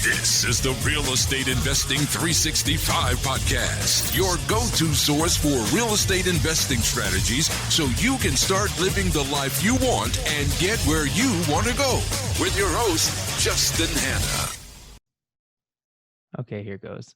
This is the Real Estate Investing 365 podcast, your go-to source for real estate investing strategies so you can start living the life you want and get where you want to go. With your host, Justin Hanna. Okay, here goes.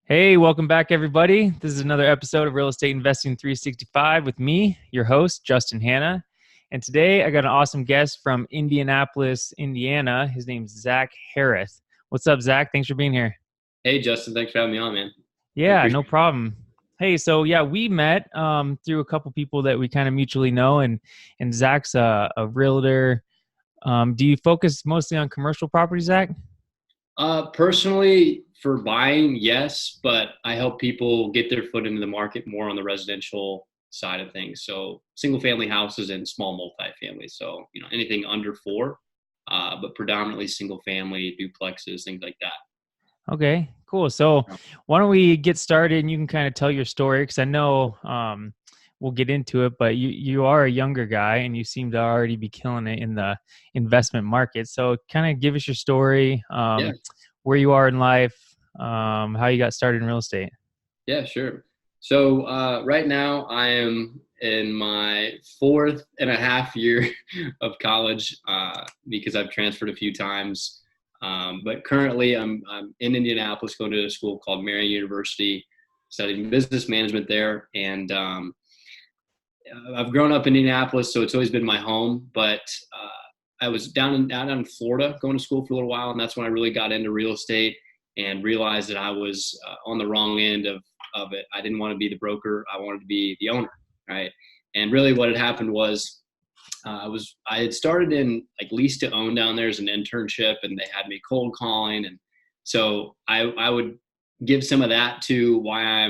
Hey, welcome back, everybody. This is another episode of Real Estate Investing 365 with me, your host, Justin Hanna. And today I got an awesome guest from Indianapolis, Indiana. His name's Zach Hoereth. What's up, Zach? Thanks for being here. Hey, Justin. Thanks for having me on, man. Yeah, no problem. Hey, so we met through a couple people that we kind of mutually know, and Zach's a realtor. Do you focus mostly on commercial property, Zach? Personally, for buying, yes, but I help people get their foot into the market more on the residential side of things. So single family houses and small multifamily. So, anything under 4, but predominantly single family, duplexes, things like that. Okay, cool. So why don't we get started and you can kind of tell your story, because I know we'll get into it, but you are a younger guy and you seem to already be killing it in the investment market. So kind of give us your story, where you are in life, how you got started in real estate. Yeah, sure. So right now I am in my 4th and a half year of college because I've transferred a few times. But currently I'm in Indianapolis going to a school called Marian University, studying business management there. And I've grown up in Indianapolis, so it's always been my home. But I was down in Florida going to school for a little while, and that's when I really got into real estate and realized that I was on the wrong end of it. I didn't want to be the broker. I wanted to be the owner, right? And really what had happened was I had started in like lease to own down there as an internship, and they had me cold calling. And so I would give some of that to why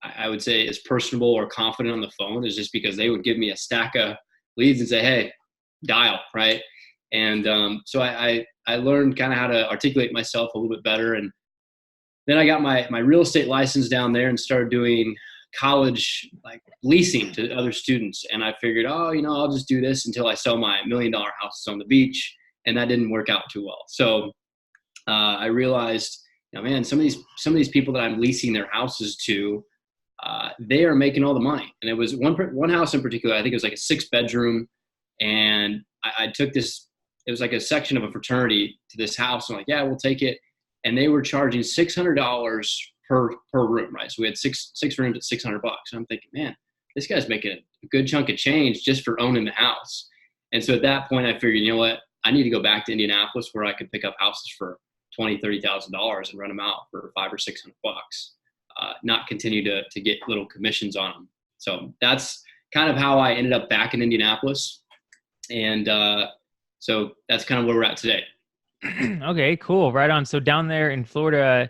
I would say as personable or confident on the phone, is just because they would give me a stack of leads and say, hey, dial, right? And so I learned kind of how to articulate myself a little bit better. And then I got my real estate license down there and started doing college like leasing to other students. And I figured, I'll just do this until I sell my $1 million houses on the beach. And that didn't work out too well. So I realized, man, some of these people that I'm leasing their houses to, they are making all the money. And it was one house in particular, I think it was like a 6-bedroom. And I took this, it was like a section of a fraternity to this house. I'm like, yeah, we'll take it. And they were charging $600 per room, right? So we had six rooms at $600. And I'm thinking, man, this guy's making a good chunk of change just for owning the house. And so at that point, I figured, you know what? I need to go back to Indianapolis where I could pick up houses for $20,000, $30,000 and rent them out for $500 or $600, not continue to get little commissions on them. So that's kind of how I ended up back in Indianapolis. And so that's kind of where we're at today. Okay, cool. Right on. So down there in Florida,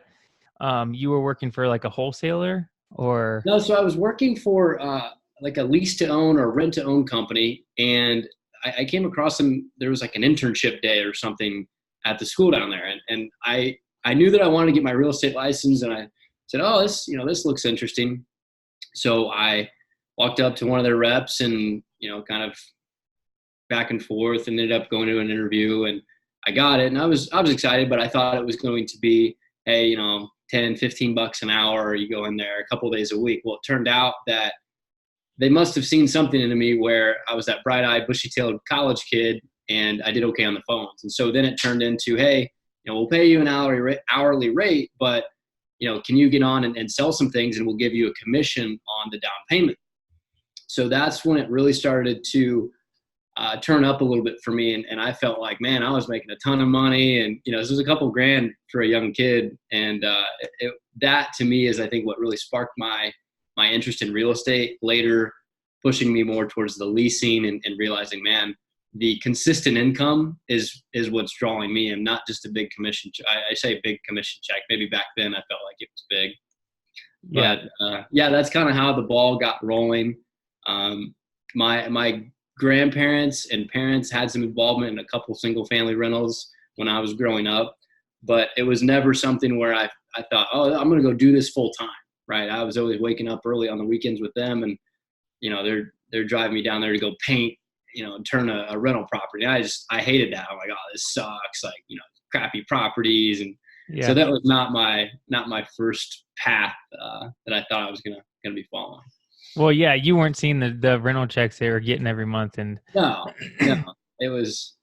you were working for like a wholesaler or? No, so I was working for like a lease to own or rent to own company. And I came across them. There was like an internship day or something at the school down there. And I knew that I wanted to get my real estate license. And I said, oh, this looks interesting. So I walked up to one of their reps and, kind of back and forth, and ended up going to an interview, and I got it. And I was excited, but I thought it was going to be, hey, $10, $15 an hour. You go in there a couple of days a week. Well, it turned out that they must have seen something in me where I was that bright-eyed, bushy-tailed college kid, and I did okay on the phones. And so then it turned into, hey, we'll pay you an hourly rate, but, can you get on and sell some things, and we'll give you a commission on the down payment. So that's when it really started to turn up a little bit for me. And I felt like, man, I was making a ton of money, and, this was a couple grand for a young kid. And that to me is, I think, what really sparked my interest in real estate, later pushing me more towards the leasing and realizing, man, the consistent income is what's drawing me, and not just a big commission. I say big commission check. Maybe back then I felt like it was big. But that's kind of how the ball got rolling. My grandparents and parents had some involvement in a couple single family rentals when I was growing up, but it was never something where I thought, oh, I'm going to go do this full time. Right. I was always waking up early on the weekends with them, and, they're driving me down there to go paint, and turn a rental property. I hated that. I'm like, oh, this sucks. Like, crappy properties. And Yeah. so that was not my first path that I thought I was gonna be following. Well, yeah, you weren't seeing the rental checks they were getting every month, and No, it was,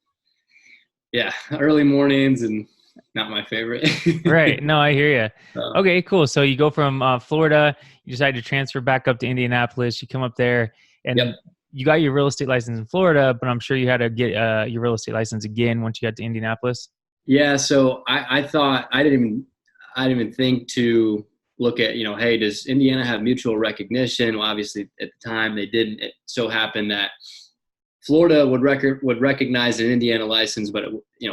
early mornings and not my favorite. right. No, I hear you. So, Okay, cool. So you go from Florida, you decide to transfer back up to Indianapolis. You come up there, and yep. you got your real estate license in Florida, but I'm sure you had to get your real estate license again once you got to Indianapolis. Yeah. So I thought I didn't even think to look at, hey, does Indiana have mutual recognition? Well, obviously at the time they didn't. It so happened that Florida would recognize an Indiana license, but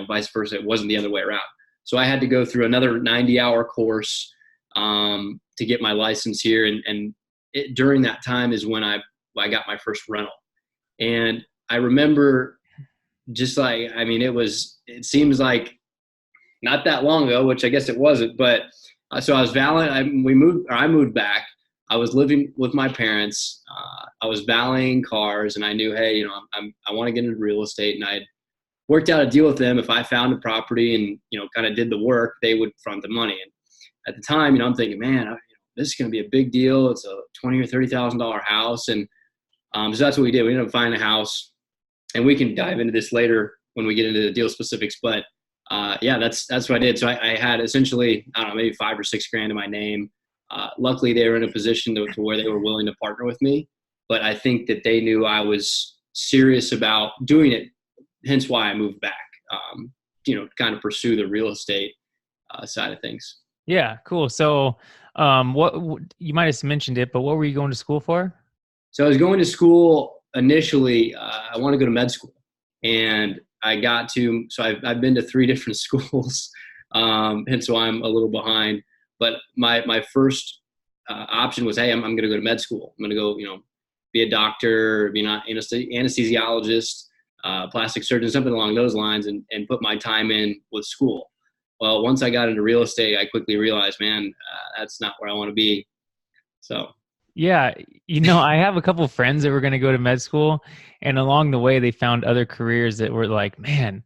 vice versa. It wasn't the other way around. So I had to go through another 90-hour course to get my license here, and during that time is when I got my first rental. And I remember, just like, it seems like not that long ago, which I guess it wasn't, but so I was I moved back. I was living with my parents. I was valeting cars, and I knew, hey, I want to get into real estate, and I worked out a deal with them. If I found a property and kind of did the work, they would front the money. And at the time, I'm thinking, man, this is going to be a big deal. It's a $20,000 or $30,000 house, and so that's what we did. We ended up finding a house, and we can dive into this later when we get into the deal specifics. But that's what I did. So I had essentially, I don't know, maybe $5,000 or $6,000 in my name. Luckily, they were in a position to where they were willing to partner with me. But I think that they knew I was serious about doing it. Hence why I moved back, kind of pursue the real estate side of things. Yeah, cool. So what you might have mentioned it, but what were you going to school for? So I was going to school initially. I want to go to med school, and I got to. So I've been to 3 different schools, hence why I'm a little behind. But my first option was, hey, I'm going to go to med school. I'm going to go, be a doctor, be an anesthesiologist, plastic surgeon, something along those lines, and put my time in with school. Well, once I got into real estate, I quickly realized, man, that's not where I want to be. So. Yeah, I have a couple of friends that were going to go to med school, and along the way, they found other careers that were like, man,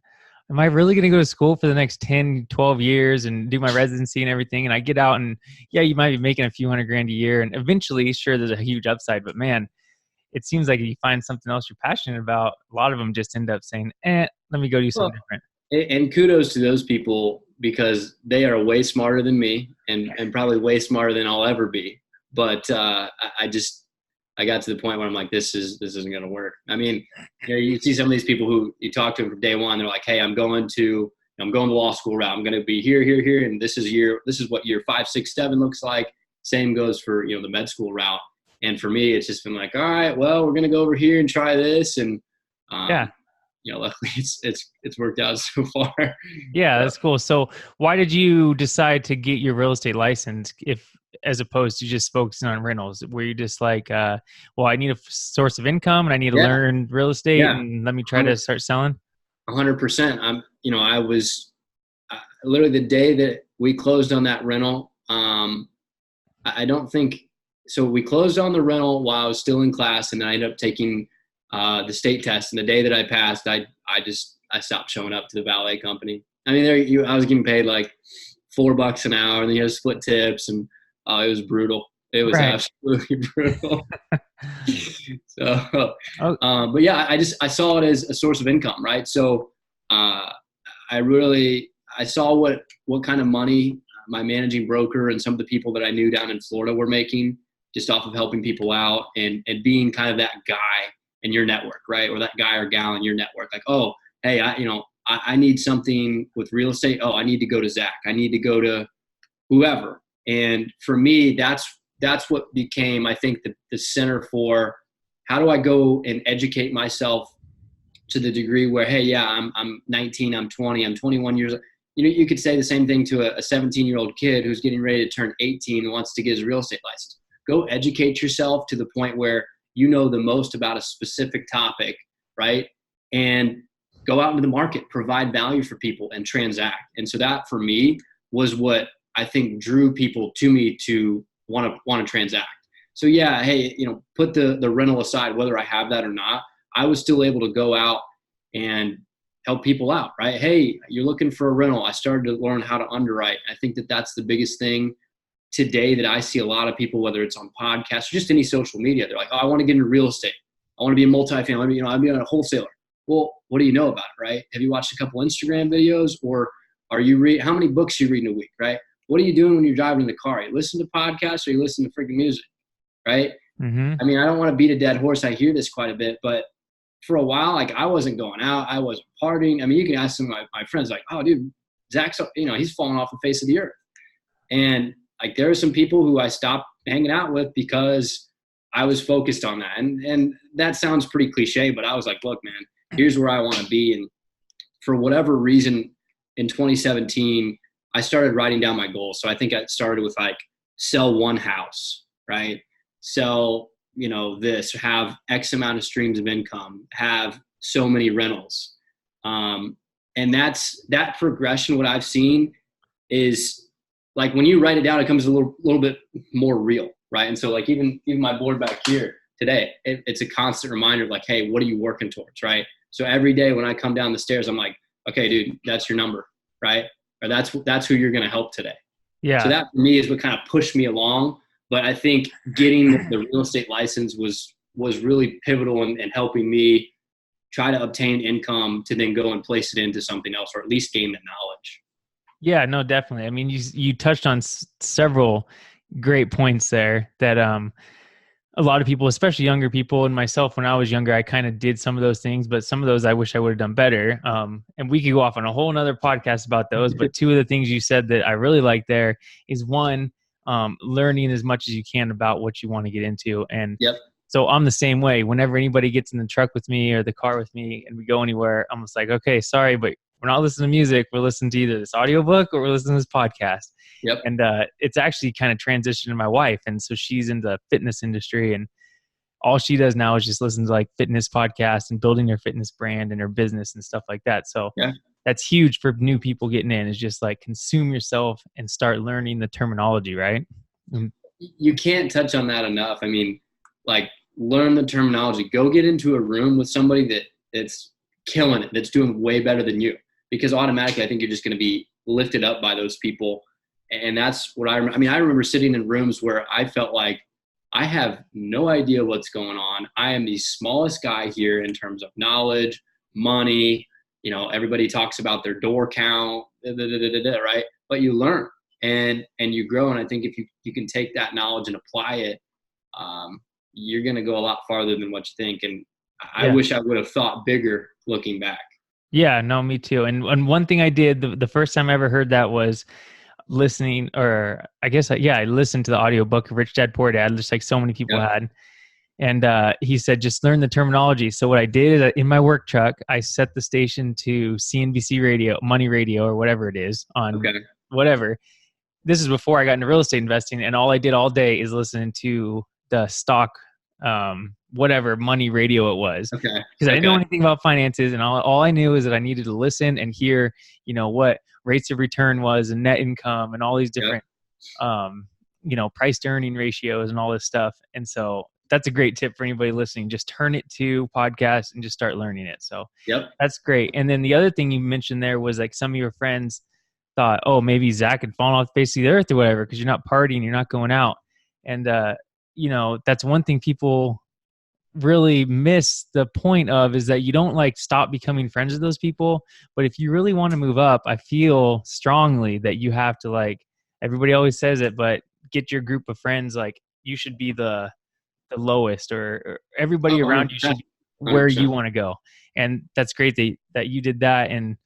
am I really going to go to school for the next 10, 12 years and do my residency and everything? And I get out and, yeah, you might be making a few $100,000 a year. And eventually, sure, there's a huge upside. But, man, it seems like if you find something else you're passionate about, a lot of them just end up saying, let me go do something different. And kudos to those people, because they are way smarter than me and probably way smarter than I'll ever be. But I got to the point where I'm like, this isn't going to work. I mean, you see some of these people who you talk to them from day one. They're like, hey, I'm going the law school route. I'm going to be here, and this is what year 5, 6, 7 looks like. Same goes for the med school route. And for me, it's just been like, all right, well, we're going to go over here and try this, and luckily it's worked out so far. Yeah, that's cool. So why did you decide to get your real estate license as opposed to just focusing on rentals? Were you just like, well, I need a source of income and I need to learn real estate and let me try to start selling? 100%. I was literally the day that we closed on that rental. I don't think so. We closed on the rental while I was still in class, and then I ended up taking the state test. And the day that I passed, I stopped showing up to the valet company. I mean, I was getting paid like $4 an hour, and then you had to split tips, and it was brutal. It was absolutely brutal. So, but yeah, I saw it as a source of income, right? So, I saw what kind of money my managing broker and some of the people that I knew down in Florida were making just off of helping people out and being kind of that guy in your network, right? Or that guy or gal in your network. Like, oh, hey, I need something with real estate. Oh, I need to go to Zach. I need to go to whoever. And for me, that's what became, I think, the center for how do I go and educate myself to the degree where, hey, yeah, I'm 19, I'm 20, I'm 21 years old. You could say the same thing to a 17-year-old kid who's getting ready to turn 18 and wants to get his real estate license. Go educate yourself to the point where you know the most about a specific topic, right? And go out into the market, provide value for people, and transact. And so that, for me, was what I think drew people to me to want to transact. So yeah, hey, put the rental aside, whether I have that or not, I was still able to go out and help people out, right? Hey, you're looking for a rental. I started to learn how to underwrite. I think that that's the biggest thing today that I see a lot of people, whether it's on podcasts or just any social media, they're like, oh, I want to get into real estate. I want to be a multifamily, I'd be a wholesaler. Well, what do you know about it, right? Have you watched a couple Instagram videos, or are you how many books you read in a week, right? What are you doing when you're driving in the car? You listen to podcasts or you listen to freaking music, right? Mm-hmm. I mean, I don't want to beat a dead horse. I hear this quite a bit, but for a while, like I wasn't going out. I wasn't partying. I mean, you can ask some of my friends like, oh, dude, Zach's, he's falling off the face of the earth. And like, there are some people who I stopped hanging out with because I was focused on that. And that sounds pretty cliche, but I was like, look, man, here's where I want to be. And for whatever reason, in 2017, I started writing down my goals. So I think I started with like sell one house, right? Sell, this, have X amount of streams of income, have so many rentals. And that progression, what I've seen is like when you write it down, it comes a little bit more real, right? And so like even my board back here today, it's a constant reminder of like, hey, what are you working towards, right? So every day when I come down the stairs, I'm like, okay, dude, that's your number, right? Or that's who you're going to help today. Yeah. So that for me is what kind of pushed me along. But I think getting the real estate license was really pivotal in helping me try to obtain income to then go and place it into something else, or at least gain the knowledge. Yeah, no, definitely. I mean, you touched on several great points there that a lot of people, especially younger people and myself, when I was younger, I kind of did some of those things, but some of those I wish I would have done better. And we could go off on a whole nother podcast about those. But two of the things you said that I really like there is one, learning as much as you can about what you want to get into. And so I'm the same way. Whenever anybody gets in the truck with me or the car with me and we go anywhere, I'm just like, okay, sorry, but we're not listening to music. We're listening to either this audiobook or we're listening to this podcast. Yep. And it's actually kind of transitioned to my wife. And so she's in the fitness industry, and all she does now is just listen to like fitness podcasts and building her fitness brand and her business and stuff like that. So that's huge for new people getting in, is just like consume yourself and start learning the terminology, right? You can't touch on that enough. I mean, like, learn the terminology. Go get into a room with somebody that's killing it, that's doing way better than you, because automatically I think you're just going to be lifted up by those people. And that's what I remember sitting in rooms where I felt like I have no idea what's going on. I am the smallest guy here in terms of knowledge, money. Everybody talks about their door count, right? But you learn and you grow. And I think if you can take that knowledge and apply it, you're going to go a lot farther than what you think. And I wish I would have thought bigger looking back. Yeah, no, me too. And one thing I did the first time I ever heard that was listening, or I guess, I listened to the audiobook of Rich Dad Poor Dad, just like so many people had. And he said, just learn the terminology. So what I did is in my work truck, I set the station to CNBC radio, Money Radio, or whatever it is on whatever. This is before I got into real estate investing. And all I did all day is listen to the stock, whatever money radio it was. Because I didn't know anything about finances. And all I knew is that I needed to listen and hear, what rates of return was and net income and all these different, price to earning ratios and all this stuff. And so that's a great tip for anybody listening. Just turn it to podcasts and just start learning it. So that's great. And then the other thing you mentioned there was like some of your friends thought, oh, maybe Zach had fallen off the face of the earth or whatever, because you're not partying, you're not going out. And, that's one thing people really miss the point of, is that you don't like stop becoming friends with those people. But if you really want to move up, I feel strongly that you have to, like, everybody always says it, but get your group of friends. Like, you should be the lowest, or everybody around you should be where you want to go. And that's great that you did that. And,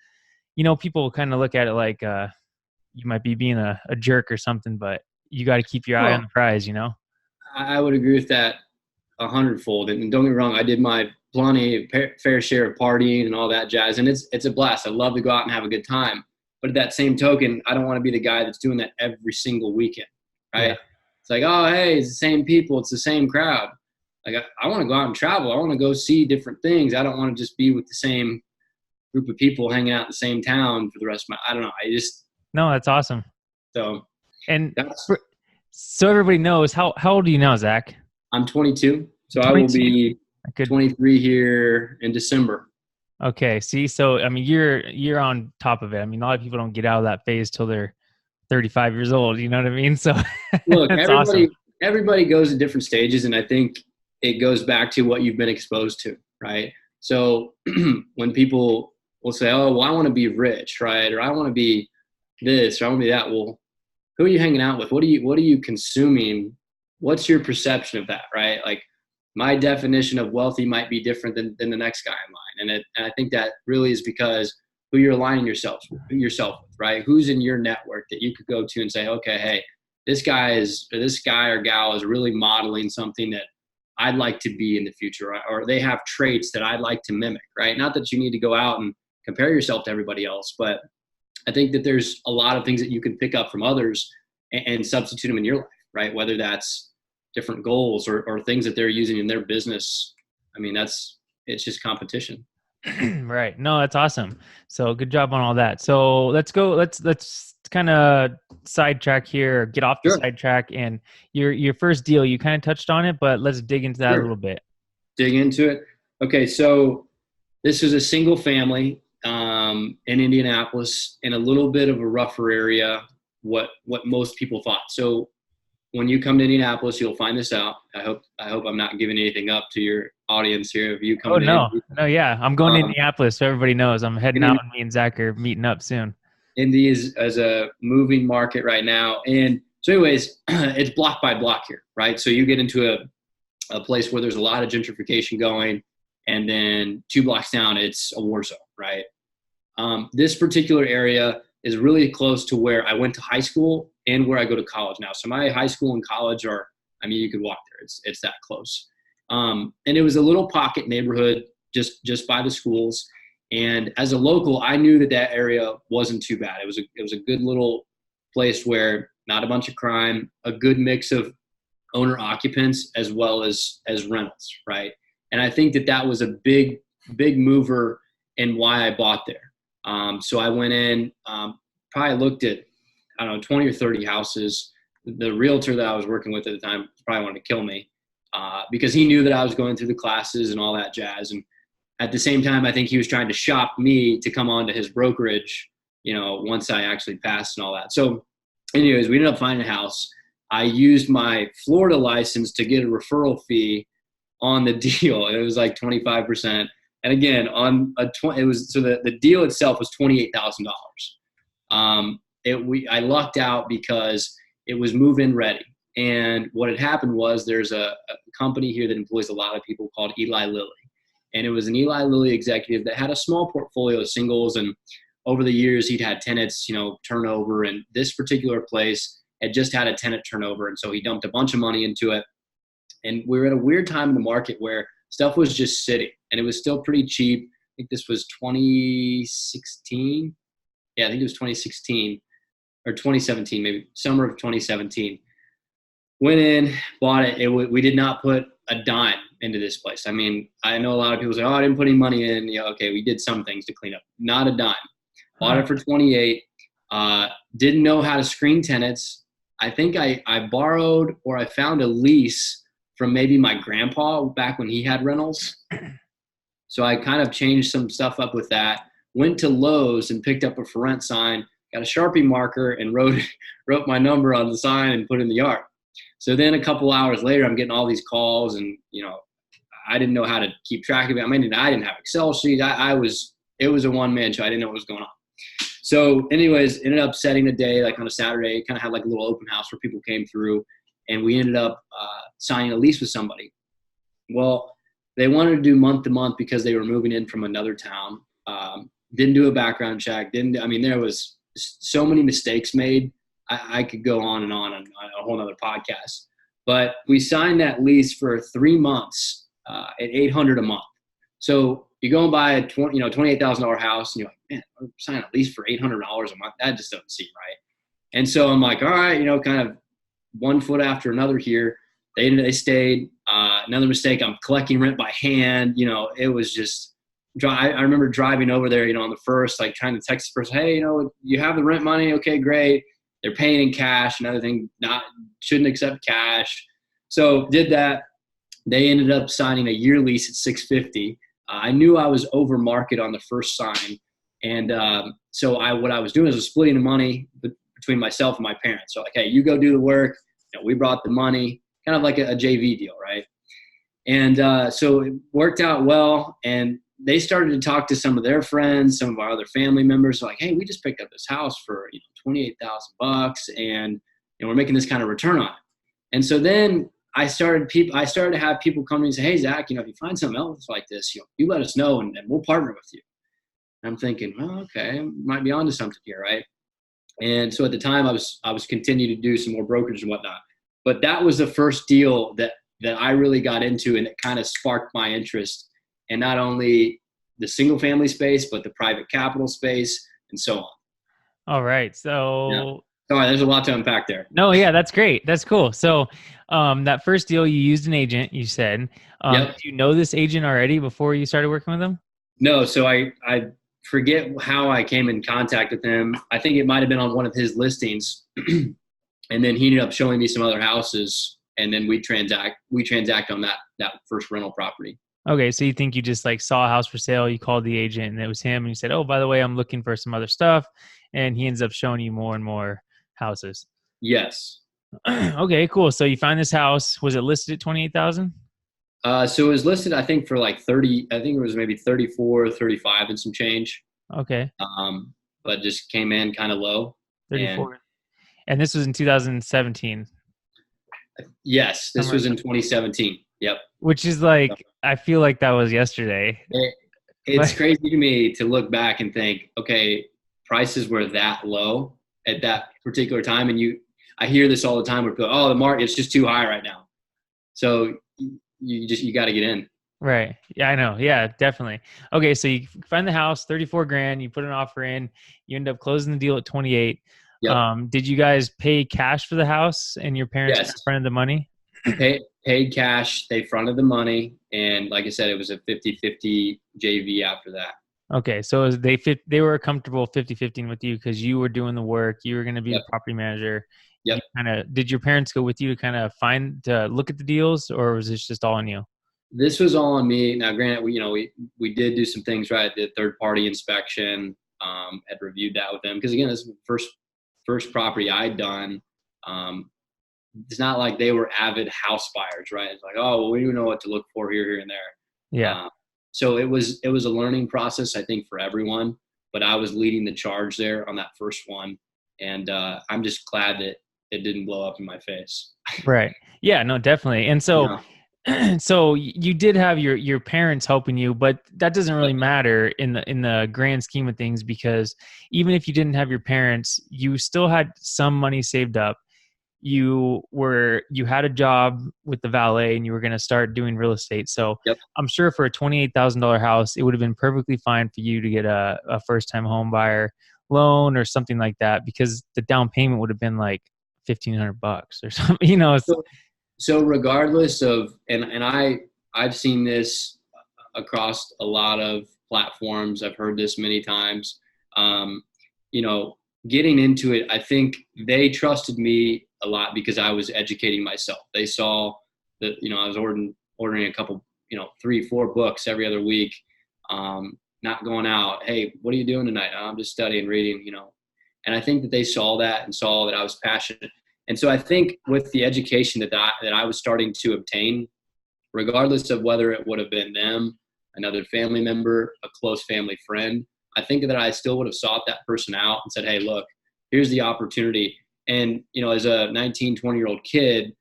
people kind of look at it like you might be being a jerk or something, but you got to keep your eye on the prize, I would agree with that 100-fold. And don't get me wrong, I did my fair share of partying and all that jazz. And it's a blast. I love to go out and have a good time. But at that same token, I don't want to be the guy that's doing that every single weekend, right? Yeah. It's like, oh, hey, it's the same people. It's the same crowd. Like, I want to go out and travel. I want to go see different things. I don't want to just be with the same group of people hanging out in the same town for the rest of I don't know. No, that's awesome. So, and so everybody knows, how old are you now, Zach? I'm 22. So 22? I will be 23 here in December. Okay. See, so I mean, you're on top of it. I mean, a lot of people don't get out of that phase till they're 35 years old. You know what I mean? So Look, that's awesome. everybody goes in different stages, and I think it goes back to what you've been exposed to, right? So when people will say, "Oh, well, I want to be rich," right, or "I want to be this," or "I want to be that," well, who are you hanging out with? What are you consuming? What's your perception of that, right? Like my definition of wealthy might be different than the next guy in line, and I think that really is because who you're aligning yourself with, right? Who's in your network that you could go to and say, okay, hey, this guy or gal is really modeling something that I'd like to be in the future, right? Or they have traits that I'd like to mimic, right? Not that you need to go out and compare yourself to everybody else, but I think that there's a lot of things that you can pick up from others and substitute them in your life, right? Whether that's different goals or things that they're using in their business. I mean, it's just competition. Right. No, that's awesome. So good job on all that. So let's go. Let's kind of sidetrack here, get off the Sure, sidetrack, and your first deal. You kind of touched on it, but let's dig into that a sure. little bit. Dig into it. Okay, so this is a single family in Indianapolis in a little bit of a rougher area. What most people thought. So when you come to Indianapolis, you'll find this out. I hope I'm not giving anything up to your audience here. If you Oh coming to no, Indy, no, yeah, I'm going to um, Indianapolis, so everybody knows I'm heading out, Indy, and me and Zach are meeting up soon. Indy is as a moving market right now, and so anyways, it's block by block here, right? So you get into a place where there's a lot of gentrification going, and then 2 blocks down, it's a war zone, right? This particular area is really close to where I went to high school and where I go to college now. So my high school and college are, I mean, you could walk there. It's that close. And it was a little pocket neighborhood just by the schools. And as a local, I knew that area wasn't too bad. It was a good little place where not a bunch of crime, a good mix of owner occupants as well as rentals, right? And I think that was a big mover in why I bought there. So I went in, probably looked at, I don't know, 20 or 30 houses. The realtor that I was working with at the time probably wanted to kill me because he knew that I was going through the classes and all that jazz. And at the same time, I think he was trying to shop me to come on to his brokerage, once I actually passed and all that. So anyways, we ended up finding a house. I used my Florida license to get a referral fee on the deal. It was like 25%. And again, the deal itself was $28,000. I lucked out because it was move-in ready. And what had happened was there's a company here that employs a lot of people called Eli Lilly. And it was an Eli Lilly executive that had a small portfolio of singles. And over the years, he'd had tenants, turnover. And this particular place had just had a tenant turnover. And so he dumped a bunch of money into it. And we were at a weird time in the market where stuff was just sitting and it was still pretty cheap. I think this was 2016. Yeah, I think it was 2016 or 2017, maybe summer of 2017. Went in, bought it. We did not put a dime into this place. I mean, I know a lot of people say, "Oh, I didn't put any money in." Yeah, okay, we did some things to clean up. Not a dime. Bought it for 28. Didn't know how to screen tenants. I think I borrowed or I found a lease from maybe my grandpa back when he had rentals. So I kind of changed some stuff up with that. Went to Lowe's and picked up a for rent sign, got a Sharpie marker and wrote my number on the sign and put it in the yard. So then a couple hours later, I'm getting all these calls and, I didn't know how to keep track of it. I mean, I didn't have Excel sheets. It was a one-man show. I didn't know what was going on. So anyways, ended up setting a day, like on a Saturday, kind of had like a little open house where people came through, and we ended up signing a lease with somebody. Well, they wanted to do month to month because they were moving in from another town. Didn't do a background check. There was so many mistakes made. I could go on a whole nother podcast. But we signed that lease for 3 months at $800 a month. So you go and buy a $28,000 house, and you're like, man, I'm signing a lease for $800 a month. That just doesn't seem right. And so I'm like, all right, kind of one foot after another here. They stayed. Another mistake, I'm collecting rent by hand. It was just, I remember driving over there, on the first, like trying to text the person, hey, you have the rent money? Okay, great. They're paying in cash. Another thing, shouldn't accept cash. So did that. They ended up signing a year lease at $650. I knew I was over market on the first sign. And so what I was doing is splitting the money between myself and my parents. So like, hey, you go do the work. We brought the money, kind of like a JV deal, right? And so it worked out well. And they started to talk to some of their friends, some of our other family members, like, hey, we just picked up this house for $28,000, and we're making this kind of return on it. And so then I started to have people come to me and say, hey, Zach, if you find something else like this, you let us know and we'll partner with you. And I'm thinking, well, okay, I might be onto something here, right? And so at the time I was continuing to do some more brokerage and whatnot. But that was the first deal that I really got into, and it kind of sparked my interest in not only the single family space, but the private capital space and so on. All right. So yeah. Sorry, there's a lot to unpack there. No, yeah, that's great. That's cool. So that first deal, you used an agent, you said. Yep. Do you know this agent already before you started working with him? No. So I forget how I came in contact with him. I think it might have been on one of his listings. And then he ended up showing me some other houses, and then we transact on that first rental property. Okay, so you think you just like saw a house for sale, you called the agent, and it was him, and you said, oh, by the way, I'm looking for some other stuff, and he ends up showing you more and more houses. Yes. Okay, cool. So you find this house. Was it listed at 28,000? So it was listed, I think, for like 30. I think it was maybe 34, 35 and some change. Okay. But just came in kind of low. 34. And this was in 2017. Yes, this was in 2017. Yep. Which is like, I feel like that was yesterday. It's crazy to me to look back and think, okay, prices were that low at that particular time. And I hear this all the time where people, oh, the market's just too high right now. So you got to get in. Right. Yeah, I know. Yeah, definitely. Okay. So you find the house, 34 grand, you put an offer in, you end up closing the deal at 28. Yep. Did you guys pay cash for the house, and your parents fronted the money? Paid cash. They fronted the money. And like I said, it was a 50-50 JV after that. Okay. So they were comfortable 50-50 with you because you were doing the work. You were going to be the property manager. Yep. Did your parents go with you to kind of to look at the deals, or was this just all on you? This was all on me. Now, granted, we did do some things right. The third party inspection, had reviewed that with them. Because again, this is the first property I'd done. It's not like they were avid house buyers, right? It's like, oh, well, we don't know what to look for here and there. Yeah. So it was a learning process, I think, for everyone. But I was leading the charge there on that first one, and I'm just glad that it didn't blow up in my face. Right. Yeah. No, definitely. And so. So you did have your parents helping you, but that doesn't really matter in the grand scheme of things, because even if you didn't have your parents, you still had some money saved up. You had a job with the valet, and you were going to start doing real estate. So I'm sure for a $28,000 house, it would have been perfectly fine for you to get a first-time home buyer loan or something like that, because the down payment would have been like $1,500 or something, So regardless of, and I've seen this across a lot of platforms. I've heard this many times. Getting into it, I think they trusted me a lot because I was educating myself. They saw that, I was ordering a couple, 3-4 books every other week, not going out. Hey, what are you doing tonight? I'm just studying, reading, and I think that they saw that and saw that I was passionate. And so I think with the education that I was starting to obtain, regardless of whether it would have been them, another family member, a close family friend, I think that I still would have sought that person out and said, hey, look, here's the opportunity. And, as a 19, 20-year-old kid,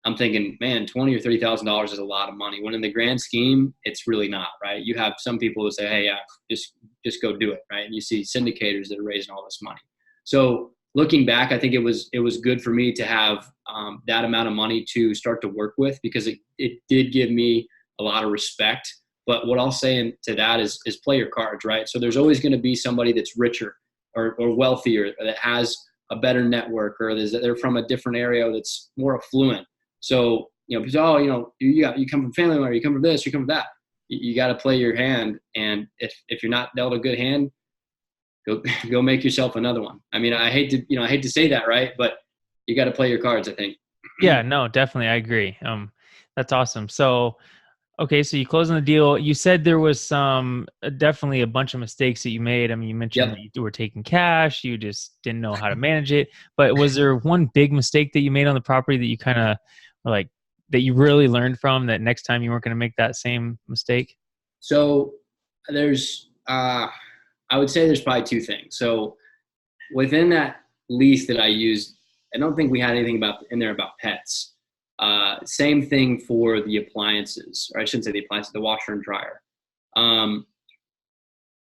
I'm thinking, man, $20,000 or $30,000 is a lot of money. When in the grand scheme, it's really not, right? You have some people who say, hey, yeah, just go do it, right? And you see syndicators that are raising all this money. So looking back, I think it was good for me to have that amount of money to start to work with, because it did give me a lot of respect. But what I'll say to that is play your cards, right? So there's always going to be somebody that's richer or wealthier, or that has a better network, or they're from a different area that's more affluent. So, because, you come from family, or you come from this, you come from that. You got to play your hand. And if you're not dealt a good hand, go make yourself another one. I mean, I hate to say that, right? But you got to play your cards, I think. Yeah, no, definitely. I agree. That's awesome. So Okay, so you closed on the deal. You said there was some definitely a bunch of mistakes that you made. I mean, you mentioned Yep. that you were taking cash, you just didn't know how to manage it. But was there one big mistake that you made on the property that you kind of like that you really learned from that next time you weren't going to make that same mistake? So there's, I would say there's probably two things. So within that lease that I used, I don't think we had anything about in there about pets. Same thing for the appliances, or I shouldn't say the appliances, the washer and dryer. Um,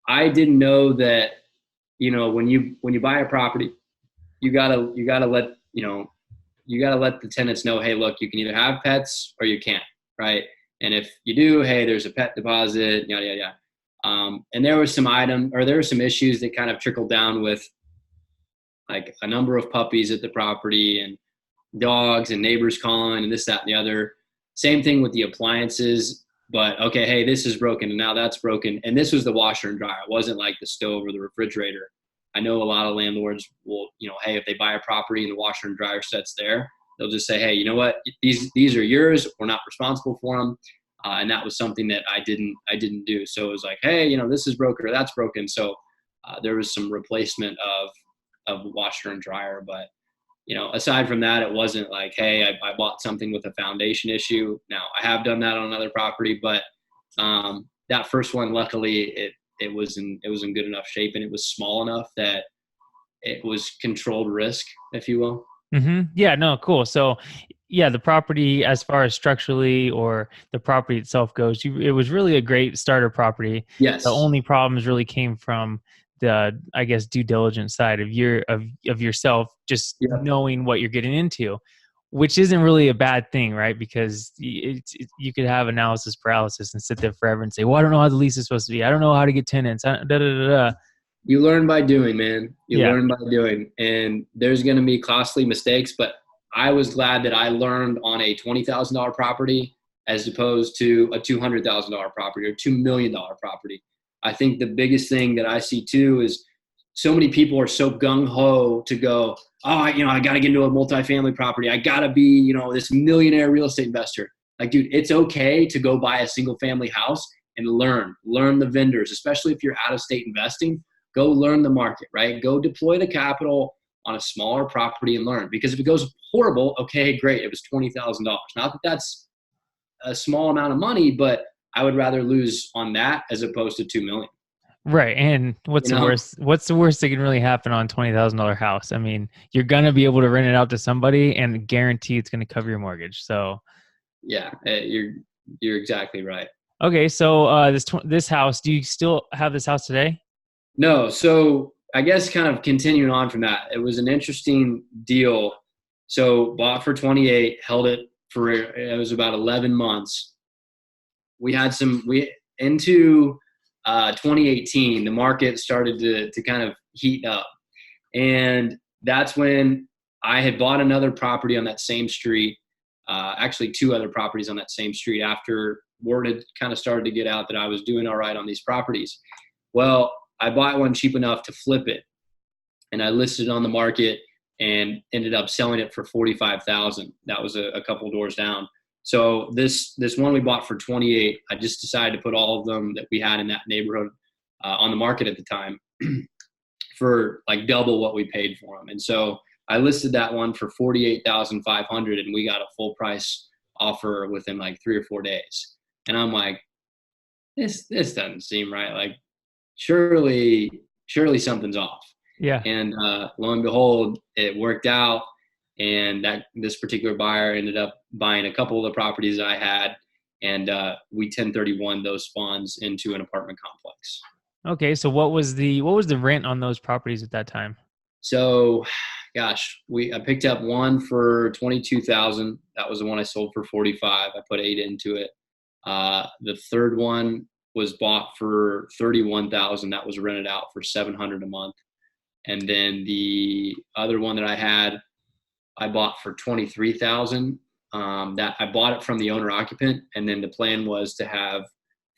I didn't know that, when you buy a property, you gotta let you gotta let the tenants know, hey, look, you can either have pets or you can't, right? And if you do, hey, there's a pet deposit, yada yada yada. And there was there were some issues that kind of trickled down with like a number of puppies at the property and dogs and neighbors calling and this, that, and the other. Same thing with the appliances. But okay, hey, this is broken and now that's broken. And this was the washer and dryer. It wasn't like the stove or the refrigerator. I know a lot of landlords will, hey, if they buy a property and the washer and dryer set's there, they'll just say, hey, you know what? These are yours. We're not responsible for them. And that was something that I didn't do. So it was like, hey, this is broken or that's broken. So there was some replacement of washer and dryer. But aside from that, it wasn't like, hey, I bought something with a foundation issue. Now I have done that on another property, but that first one, luckily, it was in good enough shape and it was small enough that it was controlled risk, if you will. Mm-hmm. Yeah, no, cool. So, yeah, the property, as far as structurally or the property itself goes, it was really a great starter property. The Yes. only problems really came from the, I guess, due diligence side of of yourself, just Yeah. knowing what you're getting into, which isn't really a bad thing, right? Because you could have analysis paralysis and sit there forever and say, "Well, I don't know how the lease is supposed to be. I don't know how to get tenants." Da, da, da, da. You learn by doing, man. You Yeah. learn by doing. And there's going to be costly mistakes, but I was glad that I learned on a $20,000 property as opposed to a $200,000 property or $2 million property. I think the biggest thing that I see too is so many people are so gung ho to go, oh, I got to get into a multifamily property. I got to be, this millionaire real estate investor. Like, dude, it's okay to go buy a single family house and learn the vendors, especially if you're out of state investing. Go learn the market, right? Go deploy the capital on a smaller property and learn. Because if it goes horrible, okay, great. It was $20,000. Not that that's a small amount of money, but I would rather lose on that as opposed to 2 million. Right. And what's You the know? worst? What's the worst that can really happen on $20,000 house? I mean, you're gonna be able to rent it out to somebody and guarantee it's gonna cover your mortgage. So, Yeah, you're exactly right. okay. So, this house, do you still have this house today? No, so I guess kind of continuing on from that, it was an interesting deal. So bought for 28, held it for it was about 11 months. We had into 2018, the market started to kind of heat up, and that's when I had bought another property on that same street. Actually, two other properties on that same street after word had kind of started to get out that I was doing all right on these properties. Well, I bought one cheap enough to flip it, and I listed it on the market and ended up selling it for $45,000. That was a couple doors down. So this one we bought for 28. I just decided to put all of them that we had in that neighborhood on the market at the time for like double what we paid for them. And so I listed that one for $48,500, and we got a full price offer within like 3 or 4 days. And I'm like, this doesn't seem right. Like, surely something's off. Yeah. And lo and behold, it worked out. And this particular buyer ended up buying a couple of the properties I had, and we 1031 those funds into an apartment complex. Okay. So what was the rent on those properties at that time? So, gosh, I picked up one for 22,000. That was the one I sold for 45. I put 8 into it. The third one was bought for 31,000. That was rented out for 700 a month. And then the other one that I had, I bought for 23,000. That I bought it from the owner occupant, and then the plan was to have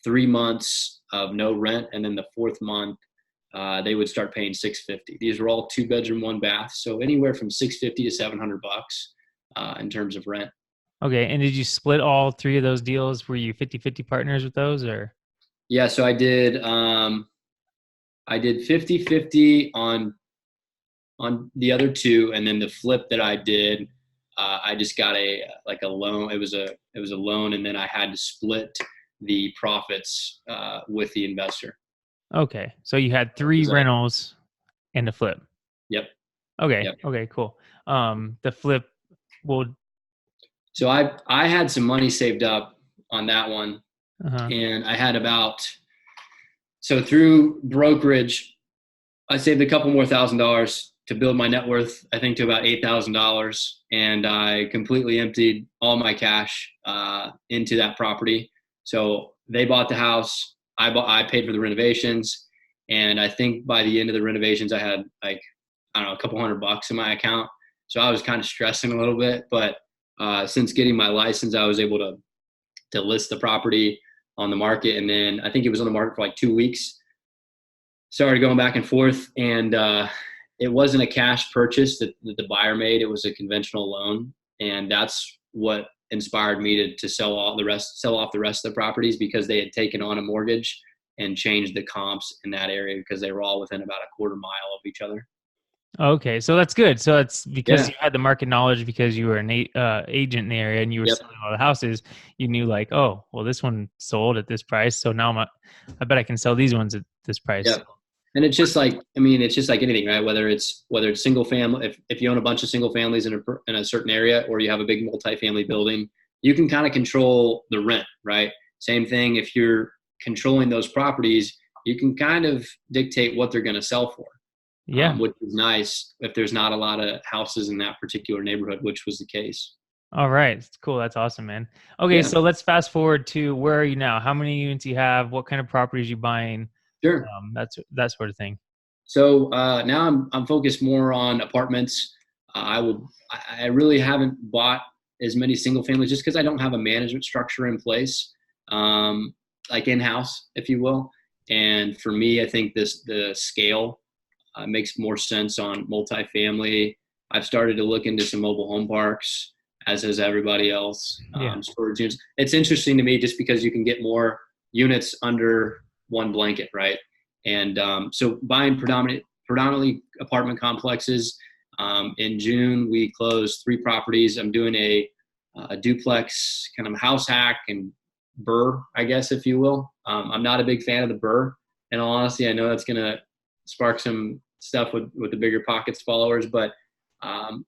3 months of no rent, and then the fourth month they would start paying $650. These were all 2-bedroom, 1 bath, so anywhere from $650 to $700 in terms of rent. Okay. And did you split all three of those deals? Were you 50-50 partners with those or? Yeah. So I did 50-50 on the other two. And then the flip that I did, I just got a loan. It was a loan. And then I had to split the profits, with the investor. Okay. So you had three rentals and a flip. Yep. Okay. Yep. Okay, cool. The flip will. So I had some money saved up on that one, Uh-huh. and I had so through brokerage, I saved a couple more $1,000 to build my net worth, I think to about $8,000. And I completely emptied all my cash, into that property. So they bought the house. I paid for the renovations. And I think by the end of the renovations, I had like, I don't know, a couple $100 in my account. So I was kind of stressing a little bit, but, since getting my license, I was able to list the property on the market. And then I think it was on the market for like 2 weeks. Started going back and forth, and it wasn't a cash purchase that the buyer made. It was a conventional loan, and that's what inspired me to sell off the rest of the properties, because they had taken on a mortgage and changed the comps in that area because they were all within about a quarter mile of each other. Okay, so that's good. So that's because Yeah. you had the market knowledge, because you were an agent in the area and you were Yep. selling all the houses. You knew like, oh, well, this one sold at this price, so now I bet I can sell these ones at this price. Yep. And it's just like, I mean, it's just like anything, right? Whether it's single family, if you own a bunch of single families in a certain area, or you have a big multifamily building, you can kind of control the rent, right? Same thing. If you're controlling those properties, you can kind of dictate what they're going to sell for. Yeah. Which is nice if there's not a lot of houses in that particular neighborhood, which was the case. All right. That's cool. That's awesome, man. Okay, Yeah. so let's fast forward to where are you now? How many units you have? What kind of properties you buying? Sure. That sort of thing. So now I'm focused more on apartments. I really haven't bought as many single families just because I don't have a management structure in place, like in-house, if you will. And for me, I think the scale makes more sense on multifamily. I've started to look into some mobile home parks, as has everybody else. Storage units. It's interesting to me just because you can get more units under one blanket, right? And so buying predominantly apartment complexes. In June, we closed 3 properties. I'm doing a duplex kind of house hack and burr, I guess, if you will. I'm not a big fan of the burr. In all honesty, I know that's going to spark some stuff with the bigger pockets followers, but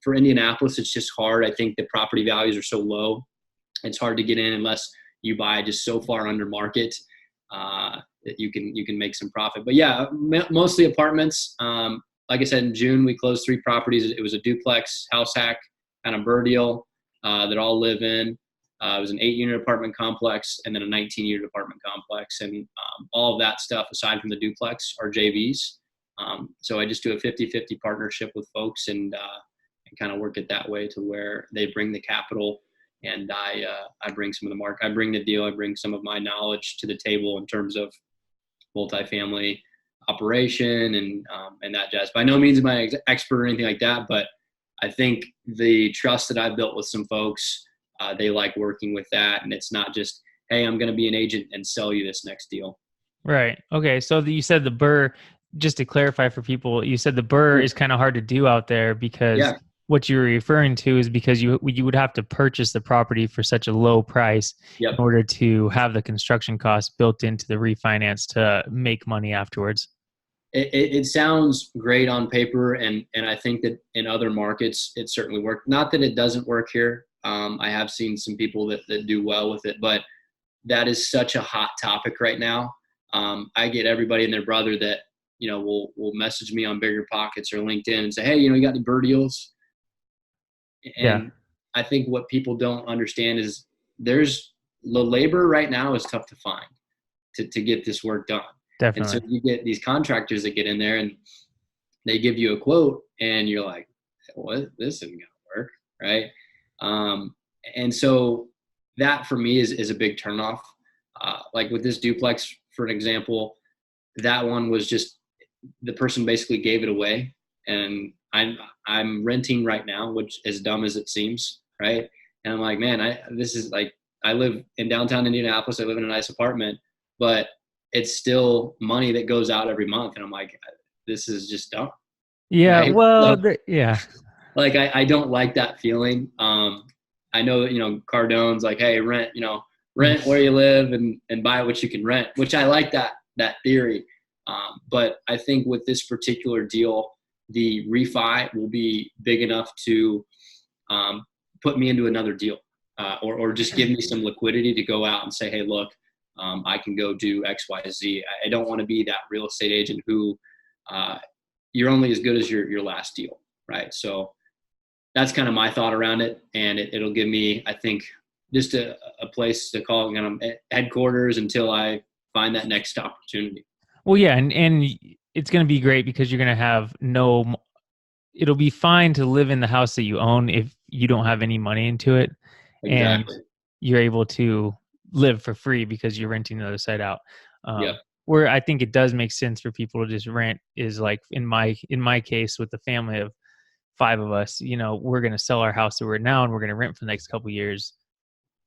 for Indianapolis, it's just hard. I think the property values are so low. It's hard to get in unless you buy just so far under market that you can make some profit. But yeah, mostly apartments. Like I said, in June, we closed 3 properties. It was a duplex house hack kind of burr deal that all live in. It was an 8-unit apartment complex and then a 19-unit apartment complex. And all of that stuff, aside from the duplex, are JVs. So I just do a 50-50 partnership with folks and kind of work it that way to where they bring the capital and I bring some of the market. I bring the deal. I bring some of my knowledge to the table in terms of multifamily operation and that jazz. By no means am I expert or anything like that, but I think the trust that I've built with some folks, they like working with that. And it's not just, hey, I'm going to be an agent and sell you this next deal. Right. Okay. So you said the burr, just to clarify for people, you said the burr is kind of hard to do out there because what you're referring to is because you would have to purchase the property for such a low price in order to have the construction costs built into the refinance to make money afterwards. It sounds great on paper, and I think that in other markets it certainly works. Not that it doesn't work here. I have seen some people that do well with it, but that is such a hot topic right now. I get everybody and their brother that will message me on Bigger Pockets or LinkedIn and say, hey, you got any burr deals? And I think what people don't understand is the labor right now is tough to find to get this work done. Definitely. And so you get these contractors that get in there and they give you a quote and you're like, what? This isn't going to work. Right. And so that for me is a big turnoff. Like with this duplex, for an example, that one was just the person basically gave it away, and I'm renting right now, which as dumb as it seems, right? And I'm like, man, this is like, I live in downtown Indianapolis. I live in a nice apartment, but it's still money that goes out every month. And I'm like, this is just dumb. Yeah. Right? Well, So, yeah. like, I don't like that feeling. I know that, Cardone's like, hey, rent where you live and buy what you can rent, which I like that theory. But I think with this particular deal, the refi will be big enough to put me into another deal, or just give me some liquidity to go out and say, hey, look, I can go do X, Y, Z. I don't want to be that real estate agent who you're only as good as your last deal, right? So that's kind of my thought around it, and it'll give me, I think, just a place to call headquarters until I find that next opportunity. Well, yeah, and it's going to be great because you're going to have it'll be fine to live in the house that you own if you don't have any money into it. Exactly. And you're able to live for free because you're renting the other side out. Yeah. Where I think it does make sense for people to just rent is like in my case with the family of 5 of us, we're going to sell our house that we're in now and we're going to rent for the next couple of years.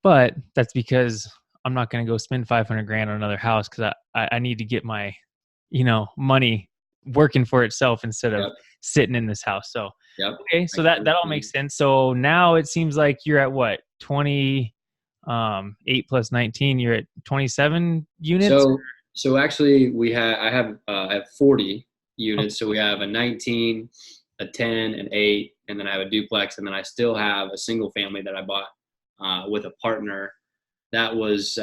But that's because I'm not going to go spend $500,000 on another house because I need to get my, money working for itself instead of sitting in this house. So, okay. So that all makes sense. So now it seems like you're at what, 28 plus 19, you're at 27 units? So actually I have 40 units. So we have a 19, a 10, an 8, and then I have a duplex. And then I still have a single family that I bought with a partner. That was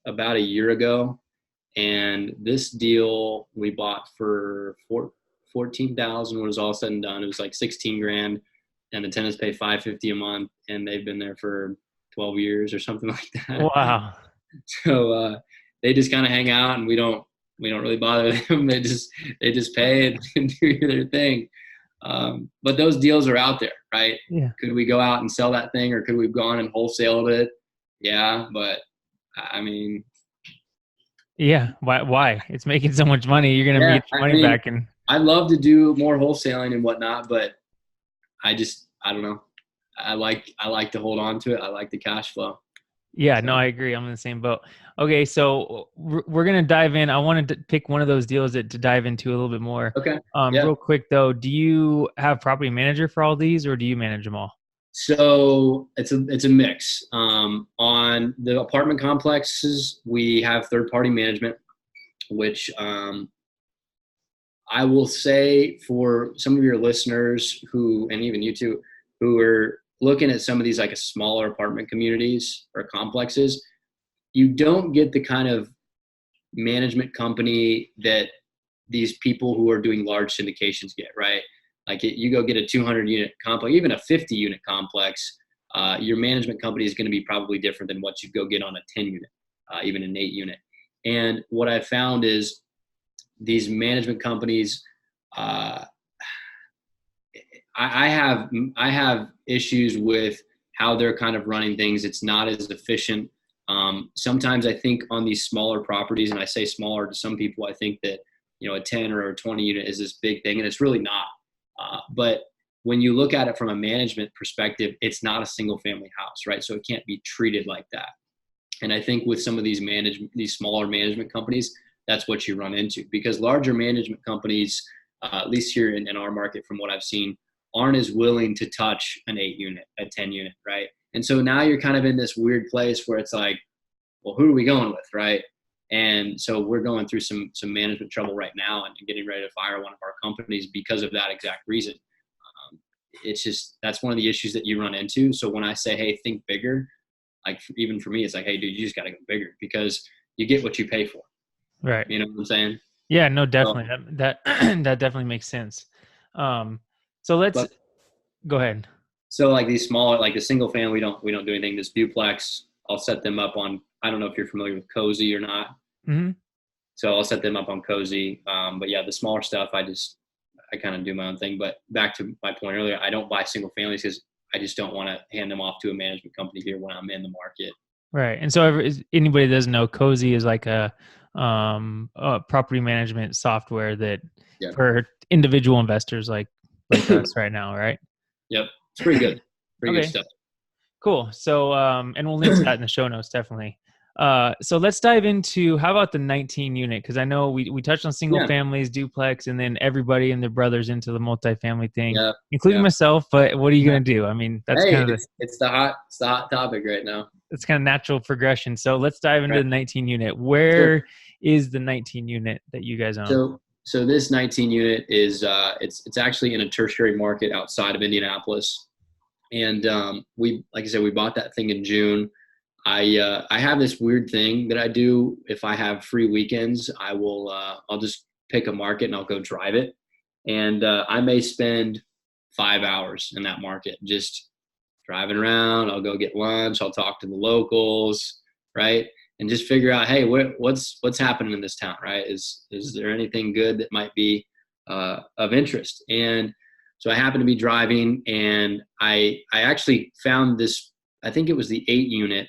about a year ago. And this deal we bought for $14,000 when it was all said and done. It was like $16,000, and the tenants pay $550 a month, and they've been there for 12 years or something like that. Wow. So they just kind of hang out, and we don't really bother them. They just pay and do their thing. But those deals are out there, right? Yeah. Could we go out and sell that thing, or could we have gone and wholesaled it? Yeah, but I mean, yeah. Why? It's making so much money. You're gonna get your money back. And I'd love to do more wholesaling and whatnot, but I don't know. I like to hold on to it. I like the cash flow. Yeah, no, I agree. I'm in the same boat. Okay, so we're gonna dive in. I wanted to pick one of those deals to dive into a little bit more. Okay. Real quick though, do you have property manager for all these, or do you manage them all? So it's a mix. On the apartment complexes, we have third-party management, which I will say for some of your listeners and even you two, who are looking at some of these like a smaller apartment communities or complexes, you don't get the kind of management company that these people who are doing large syndications get, right? Like you go get a 200 unit complex, even a 50 unit complex, your management company is going to be probably different than what you go get on a 10 unit, even an 8 unit. And what I found is these management companies, I have issues with how they're kind of running things. It's not as efficient. Sometimes I think on these smaller properties, and I say smaller to some people, I think that, a 10 or a 20 unit is this big thing, and it's really not. But when you look at it from a management perspective, it's not a single family house, right? So it can't be treated like that. And I think with some of these smaller management companies, that's what you run into, because larger management companies, at least here in our market, from what I've seen, aren't as willing to touch an 8 unit, a 10 unit, right? And so now you're kind of in this weird place where it's like, well, who are we going with, right? And so we're going through some management trouble right now and getting ready to fire one of our companies because of that exact reason. It's just, that's one of the issues that you run into. So when I say, hey, think bigger, like even for me, it's like, hey, dude, you just got to go bigger, because you get what you pay for. Right. You know what I'm saying? Yeah, no, definitely. That that definitely makes sense. So go ahead. So like these smaller, like the single family, we don't do anything. This duplex, I'll set them up on, I don't know if you're familiar with Cozy or not. Mm-hmm. So I'll set them up on Cozy. But yeah, the smaller stuff, I kind of do my own thing. But back to my point earlier, I don't buy single families because I just don't want to hand them off to a management company here when I'm in the market. Right. And so anybody that doesn't know, Cozy is like a property management software that for individual investors like us right now, right? Yep. It's pretty good. Pretty good stuff. Cool. So, and we'll link to that in the show notes, definitely. So let's dive into, how about the 19 unit? Because I know we touched on single families, duplex, and then everybody and their brothers into the multifamily thing, including myself. But what are you going to do? I mean, that's kind of it's the hot topic right now. It's kind of natural progression. So let's dive into the 19 unit. Where is the 19 unit that you guys own? So this 19 unit is it's actually in a tertiary market outside of Indianapolis. And like I said, we bought that thing in June. I have this weird thing that I do. If I have free weekends, I'll just pick a market and I'll go drive it. And I may spend 5 hours in that market, just driving around. I'll go get lunch. I'll talk to the locals, right? And just figure out, hey, what's happening in this town, right? Is there anything good that might be of interest? And so I happened to be driving, and I actually found this. I think it was the 8 unit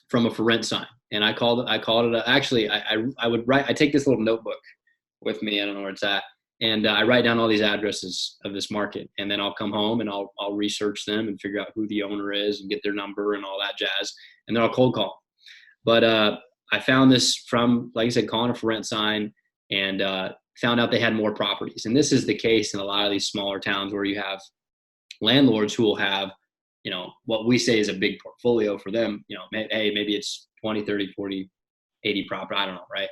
from a for rent sign, and I called it. Actually, I take this little notebook with me. I don't know where it's at, and I write down all these addresses of this market, and then I'll come home and I'll research them and figure out who the owner is and get their number and all that jazz, and then I'll cold call. But I found this from, like I said, calling a for rent sign, and found out they had more properties. And this is the case in a lot of these smaller towns where you have landlords who will have, what we say is a big portfolio for them. Hey, maybe it's 20, 30, 40, 80 property. I don't know. Right.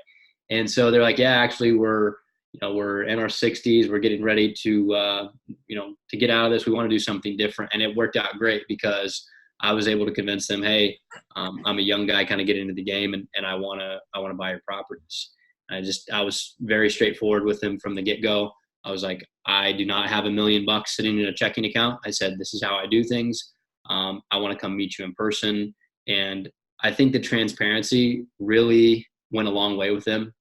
And so they're like, yeah, actually we're in our 60s. We're getting ready to get out of this. We want to do something different. And it worked out great because I was able to convince them, hey, I'm a young guy kind of getting into the game, and I want to buy your properties. I was very straightforward with them from the get-go. I was like, I do not have $1 million sitting in a checking account. I said, this is how I do things. I want to come meet you in person. And I think the transparency really went a long way with them,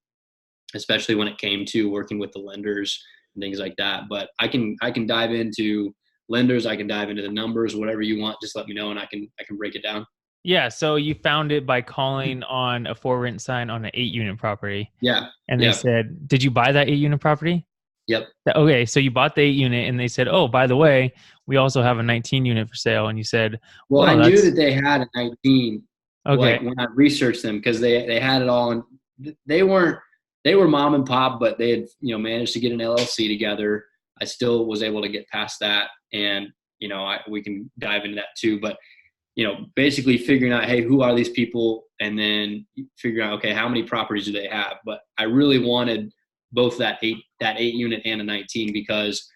especially when it came to working with the lenders and things like that. But I can dive into lenders. I can dive into the numbers, whatever you want. Just let me know, and I can break it down. Yeah. So you found it by calling on a for rent sign on an 8 unit property. Yeah. And they said, did you buy that 8 unit property? Yep. Okay. So you bought the 8 unit, and they said, oh, by the way, we also have a 19 unit for sale. And you said, well, I knew that they had a 19. Okay. Like when I researched them, because they had it all, and they were mom and pop, but they had, managed to get an LLC together. I still was able to get past that. And, we can dive into that too, but basically figuring out, hey, who are these people? And then figuring out, okay, how many properties do they have? But I really wanted both that 8 unit and a 19 because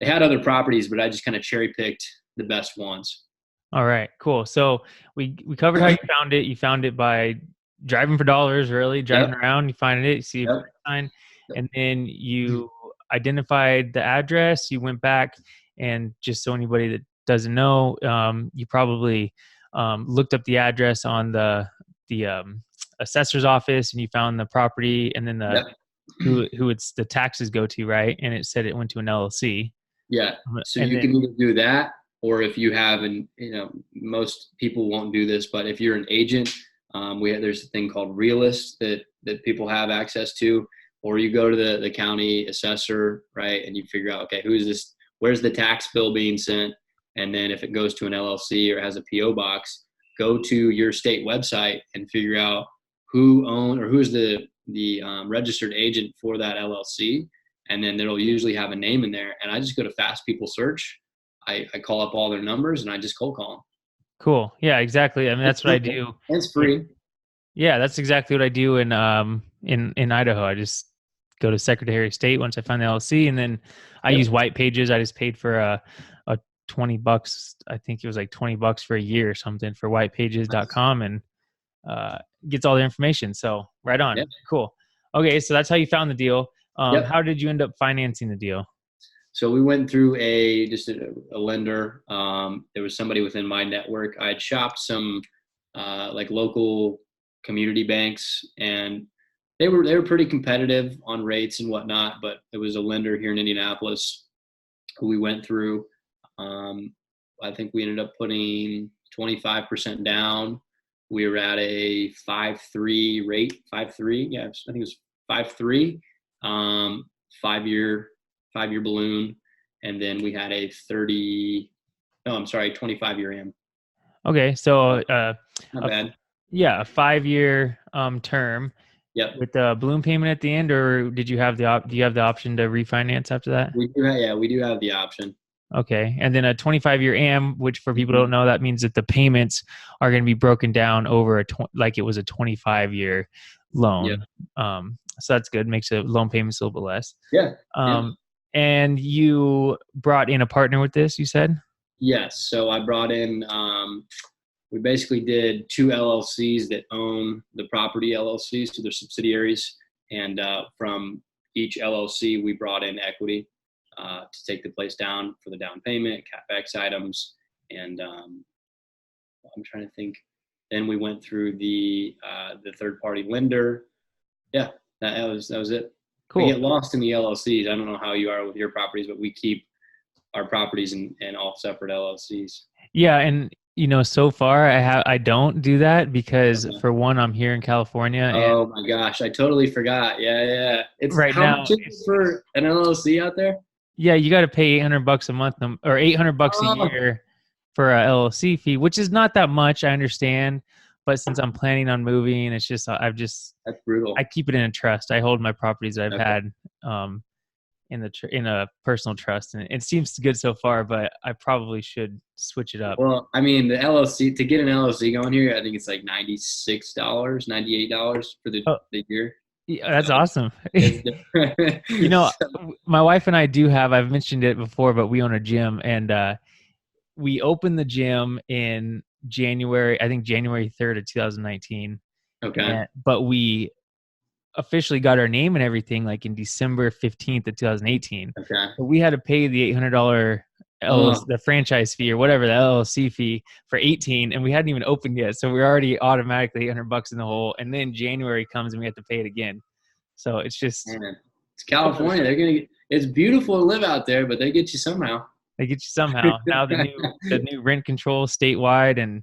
they had other properties, but I just kind of cherry picked the best ones. All right, cool. So we covered how you found it. You found it by driving for dollars, really driving around. You find it, you see a sign, and then you identified the address. You went back, and just so anybody that doesn't know, you probably looked up the address on the assessor's office, and you found the property, and then who it's the taxes go to, right? And it said it went to an LLC. Yeah. So you can either do that, or if you have most people won't do this, but if you're an agent, there's a thing called realist that people have access to, or you go to the county assessor, right? And you figure out, okay, who's this? Where's the tax bill being sent? And then if it goes to an LLC or has a PO box, go to your state website and figure out who's the registered agent for that LLC. And then it'll usually have a name in there. And I just go to Fast People Search. I call up all their numbers and I just cold call them. Cool. Yeah, exactly. I mean, that's what I do. It's free. Yeah, that's exactly what I do in Idaho. I just go to Secretary of State once I find the LLC, and then I use White Pages. I just paid for a $20. I think it was like $20 for a year or something for whitepages.com, and gets all the information. So right on. Yep. Cool. Okay. So that's how you found the deal. How did you end up financing the deal? So we went through a lender. There was somebody within my network. I had shopped some like local community banks, and they were pretty competitive on rates and whatnot, but it was a lender here in Indianapolis who we went through. I think we ended up putting 25% down. We were at a 5.3 rate, 5.3. Yeah, I think it was 5.3, 5-year balloon. And then we had a 25-year AM. Okay, so Not a, bad. yeah, a 5-year term Yep. with the balloon payment at the end, or did you have do you have the option to refinance after that? We do have the option. Okay, and then a 25-year AM, which for people who Mhm. don't know, that means that the payments are going to be broken down over like it was a 25-year Yeah. loan. So that's good. Makes the loan payments a little bit less. Yeah. Yeah. Um, and you brought in a partner with this, you said? Yes. So I brought in, we basically did two LLCs that own the property LLCs, so they're subsidiaries. And from each LLC, we brought in equity to take the place down for the down payment, CapEx items. And I'm trying to think. Then we went through the third party lender. Yeah, that was it. We Cool. get lost in the LLCs. I don't know how you are with your properties, but we keep our properties in all separate LLCs. Yeah, and so far I don't do that because Okay. for one, I'm here in California, and Oh my gosh, I totally forgot. Yeah, yeah. It's right how much now is it for an LLC out there? yeah, you got to pay $800 a month or $800 a Oh, year for a LLC fee, which is not that much, I understand, but since I'm planning on moving, it's just that's I brutal. keep it in a trust. I hold my properties that I've Okay. had in a personal trust, and it seems good so far, but I probably should switch it up. Well, I mean, the LLC to get an LLC going here, I think it's like $96, $98 for Oh, the year. yeah, So that's awesome. it's different. So, My wife and I do have, I've mentioned it before, but we own a gym, and we opened the gym in January, I think January 3rd of 2019. okay. But we officially got our name and everything like in December 15th of 2018. Okay. But we had to pay the $800 Oh, the franchise fee or whatever, the LLC fee for 18, and we hadn't even opened yet. So we we're already automatically $800 in the hole. And then January comes and we have to pay it again. So it's just man. It's one of those California. things. It's beautiful to live out there, but they get you somehow. They get you somehow. Now the new rent control statewide and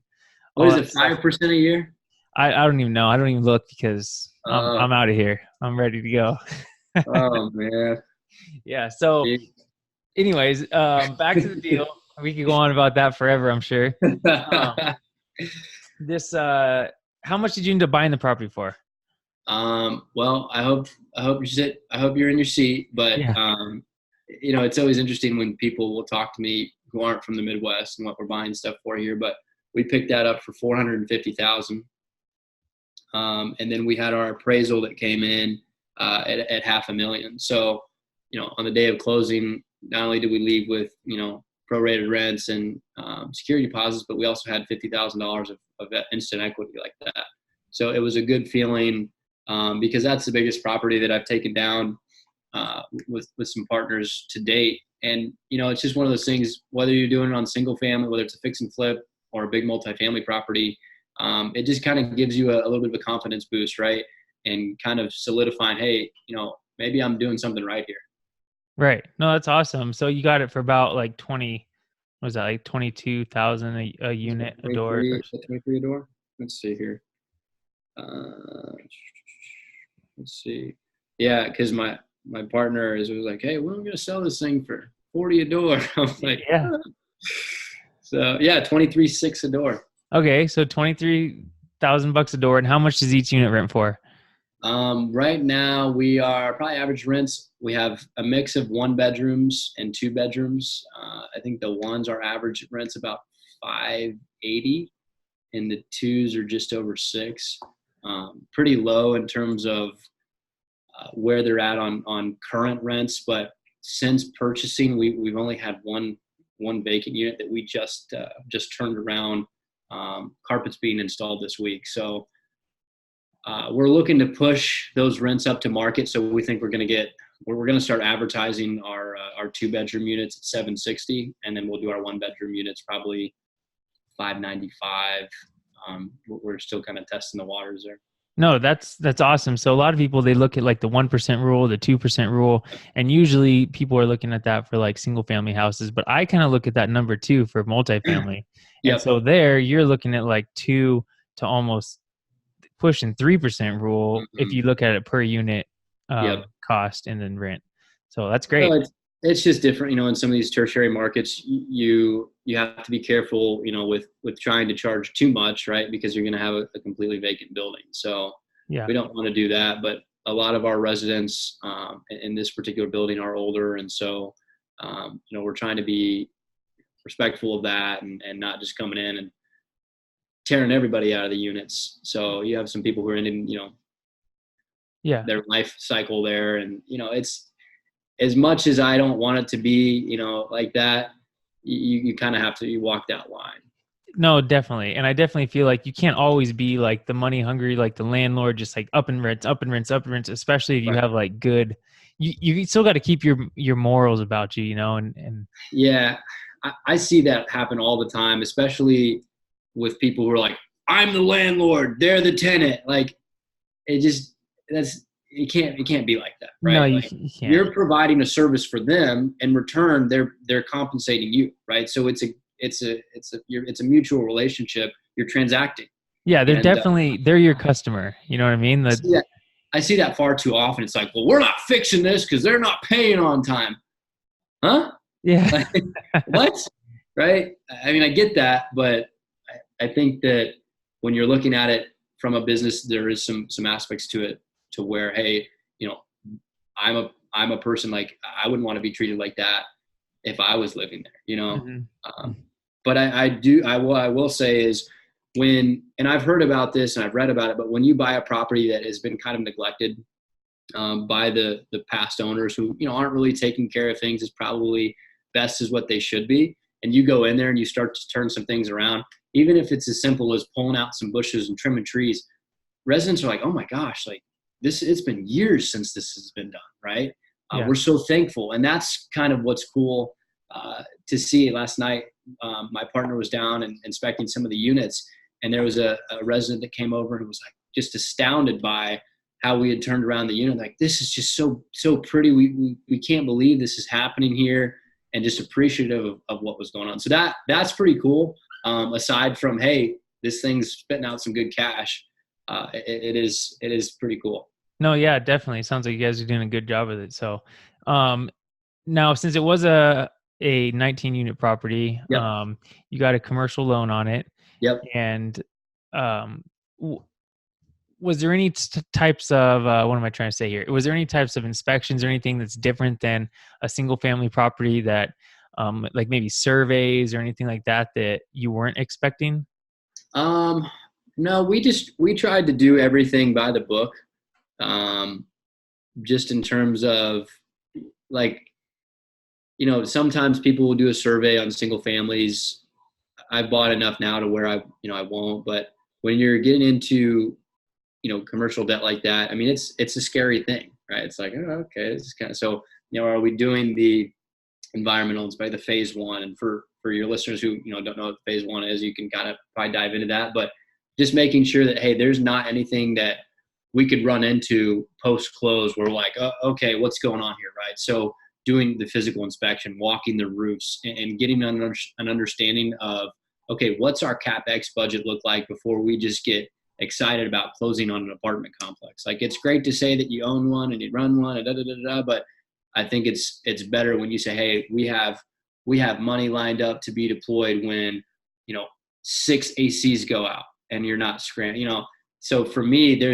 What all is that it, stuff. 5% a year? I don't even know. I don't even look because Uh, I'm out of here. I'm ready to go. oh man. Yeah. So, anyways, back to the deal. We could go on about that forever, I'm sure. Um, this how much did you end up buying the property for? Well, I hope you're in your seat, but Yeah. it's always interesting when people will talk to me who aren't from the Midwest and what we're buying stuff for here. But we picked that up for 450,000, and then we had our appraisal that came in at 500,000. So, on the day of closing, not only did we leave with prorated rents and security deposits, but we also had $50,000 of instant equity like that. So it was a good feeling because that's the biggest property that I've taken down with some partners to date. And it's just one of those things. Whether you're doing it on single family, whether it's a fix and flip or a big multifamily property, it just kind of gives you a little bit of a confidence boost, right? And kind of solidifying, hey, maybe I'm doing something right here. Right. No, that's awesome. So you got it for about like 20, what was that, like 22,000 a Is it unit, a door? 23? Is it 23 a door? Let's see here. Uh, let's see. Yeah, because my partner was like, hey, we're gonna sell this thing for 40 a door. I was like, Yeah. so yeah, 23.6 a door. Okay, so $23,000 a door, and how much does each unit rent for? Right now we are probably average rents. We have a mix of 1 bedrooms and 2 bedrooms. I think the ones are average rents about 580, and the twos are just over 6. Pretty low in terms of where they're at on current rents, but since purchasing, we've only had one vacant unit that we just turned around. Carpets being installed this week, so we're looking to push those rents up to market. So we think we're going to start advertising our 2 bedroom units at 760, and then we'll do our 1 bedroom units probably 595. We're still kind of testing the waters there. No, that's awesome. So a lot of people, they look at like the 1% rule, the 2% rule, and usually people are looking at that for like single family houses. But I kind of look at that number too for multifamily. And Yep. so there you're looking at like 2 to almost pushing 3% rule if Mhm. you look at it per unit Yep. cost and then rent. So that's Well, great. it's just different, in some of these tertiary markets, you have to be careful, with trying to charge too much, right? Because you're going to have a completely vacant building. So Yeah. we don't want to do that, but a lot of our residents in this particular building are older. And so, we're trying to be respectful of that and not just coming in and tearing everybody out of the units. So you have some people who are in, Yeah. their life cycle there. And, it's, as much as I don't want it to be, like that, you kind of have to walk that line. No, definitely. And I definitely feel like you can't always be like the money hungry, like the landlord, just like up and rents, especially if you Right. have like good, you still got to keep your morals about you, and Yeah, I see that happen all the time, especially with people who are like, I'm the landlord, they're the tenant. Like, it can't be like that, no, right? you, Like, you can't. you're providing a service for them, in return they're compensating you, right? So it's a mutual relationship. You're transacting. Yeah, And they're your customer. You know what I mean? I see that I see that far too often. It's like, well, we're not fixing this because they're not paying on time. Huh? Yeah. Like, what? Right? I mean, I get that, but I think that when you're looking at it from a business, there is some aspects to it to where, hey, you know, I'm a person, like, I wouldn't want to be treated like that if I was living there, Mhm. But I will say is, and I've heard about this and I've read about it, but when you buy a property that has been kind of neglected by the past owners who, aren't really taking care of things as probably best as what they should be, and you go in there and you start to turn some things around, even if it's as simple as pulling out some bushes and trimming trees, residents are like, oh my gosh, like, it's been years since this has been done, right? Yeah. We're so thankful. And that's kind of what's cool to see. Last night, my partner was down and inspecting some of the units, and there was a resident that came over and was like just astounded by how we had turned around the unit. Like, this is just so pretty. We can't believe this is happening here, and just appreciative of what was going on. So that's pretty cool. Aside from, hey, this thing's spitting out some good cash. It is pretty cool. No, yeah, definitely. Sounds like you guys are doing a good job with it. So, now since it was a 19 unit property, Yep. You got a commercial loan on it, Yep. and um, was there any types of what am I trying to say here? Was there any types of inspections or anything that's different than a single family property that, like maybe surveys or anything like that you weren't expecting? No, we tried to do everything by the book. Just in terms of, like, sometimes people will do a survey on single families. I've bought enough now to where I won't, but when you're getting into, commercial debt like that, I mean, it's a scary thing, right? It's like, oh, okay, this is kind of, so, are we doing the environmental inspection, the phase one? And for your listeners who, don't know what phase one is, you can kind of probably dive into that, but just making sure that, hey, there's not anything that we could run into post close where we're like, oh, okay, what's going on here, right? So doing the physical inspection, walking the roofs, and getting an understanding of, okay, what's our CapEx budget look like before we just get excited about closing on an apartment complex. Like, it's great to say that you own one and you run one, and but I think it's better when you say, hey, we have money lined up to be deployed when 6 ACs go out and you're not scrambling. So for me, there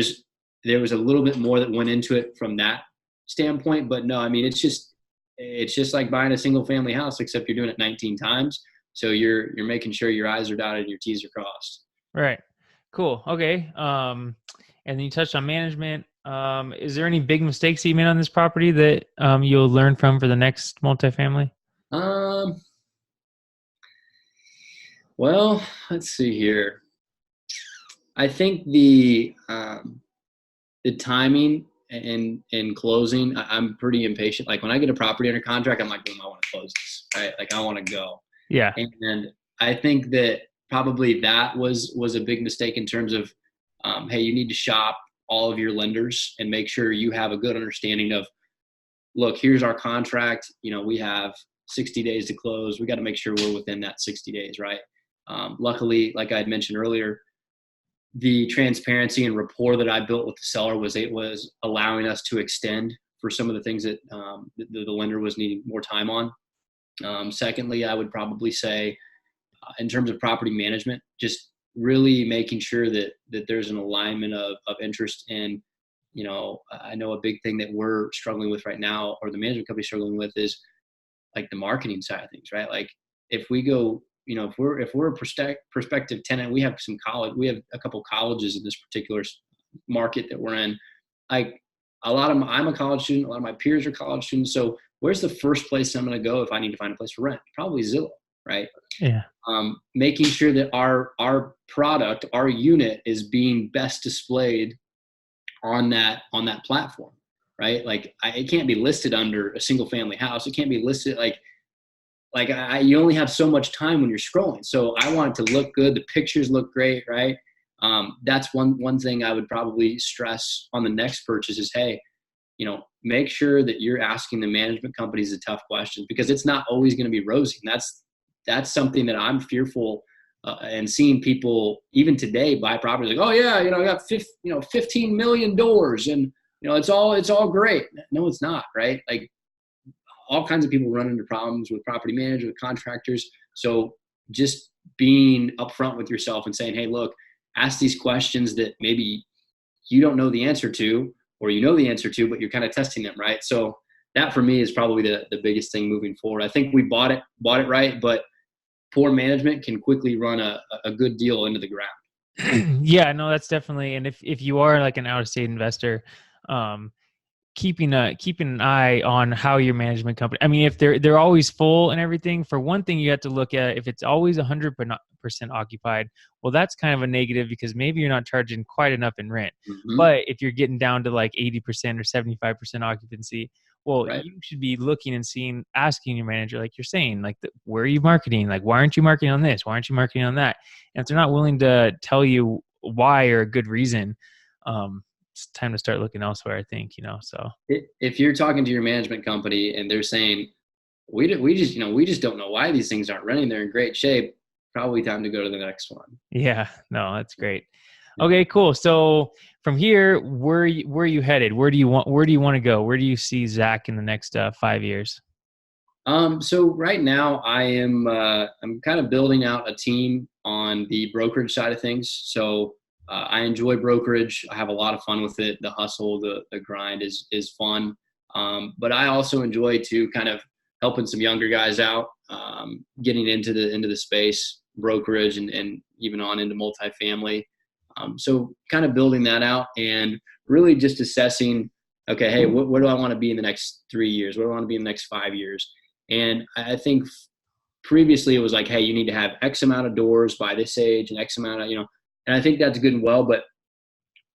was a little bit more that went into it from that standpoint, but no, I mean, it's just like buying a single family house, except you're doing it 19 times. So you're making sure your I's are dotted and your T's are crossed. Right. Cool. Okay. And then you touched on management. Is there any big mistakes you made on this property that you'll learn from for the next multifamily? Well, let's see here. I think the timing and closing, I'm pretty impatient. Like, when I get a property under contract, I'm like, boom, I want to close this, right? Like, I want to go. Yeah. And I think that probably that was a big mistake in terms of, hey, you need to shop all of your lenders and make sure you have a good understanding of, look, here's our contract. We have 60 days to close. We got to make sure we're within that 60 days, right? Luckily, like I had mentioned earlier, the transparency and rapport that I built with the seller was allowing us to extend for some of the things that the lender was needing more time on. Secondly, I would probably say in terms of property management, just really making sure that there's an alignment of interest in, I know a big thing that we're struggling with right now, or the management company struggling with, is like the marketing side of things, right? Like if we go, if we're a prospective tenant, we have a couple colleges in this particular market that we're in. Like I'm a college student, a lot of my peers are college students. So where's the first place I'm going to go if I need to find a place to rent? Probably Zillow, right? Yeah. Making sure that our product, our unit, is being best displayed on that platform, right? Like it can't be listed under a single family house. It can't be listed you only have so much time when you're scrolling. So I want it to look good. The pictures look great, right? That's one thing I would probably stress on the next purchase is, hey, make sure that you're asking the management companies the tough questions, because it's not always going to be rosy. And that's something that I'm fearful and seeing people even today buy properties like, oh yeah, I got 15 million doors and it's all great. No, it's not, right? Like all kinds of people run into problems with property managers, with contractors. So just being upfront with yourself and saying, hey, look, ask these questions that maybe you don't know the answer to, or you know the answer to, but you're kind of testing them, right? So that for me is probably the biggest thing moving forward. I think we bought it right, but poor management can quickly run a good deal into the ground. Yeah, no, that's definitely. And if you are like an out-of-state investor, keeping an eye on how your management company, I mean, if they're always full and everything, for one thing, you have to look at if it's always 100% occupied. Well, that's kind of a negative, because maybe you're not charging quite enough in rent. Mm-hmm. But if you're getting down to like 80% or 75% occupancy, well, Right. You should be looking and asking your manager, like you're saying, like, where are you marketing? Like, why aren't you marketing on this? Why aren't you marketing on that? And if they're not willing to tell you why or a good reason, it's time to start looking elsewhere, I think, so. If you're talking to your management company and they're saying, we just don't know why these things aren't running, they're in great shape, probably time to go to the next one. Yeah, no, that's great. Okay, cool. So from here, where are you headed? Where do you want to go? Where do you see Zach in the next 5 years? So right now I'm kind of building out a team on the brokerage side of things. So I enjoy brokerage. I have a lot of fun with it. The hustle, the grind is fun. But I also enjoy to kind of helping some younger guys out, getting into the space, brokerage, and even on into multifamily. So kind of building that out and really just assessing, okay, hey, where do I want to be in the next 3 years? Where do I want to be in the next 5 years? And I think previously it was like, hey, you need to have X amount of doors by this age and X amount of, and I think that's good and well, but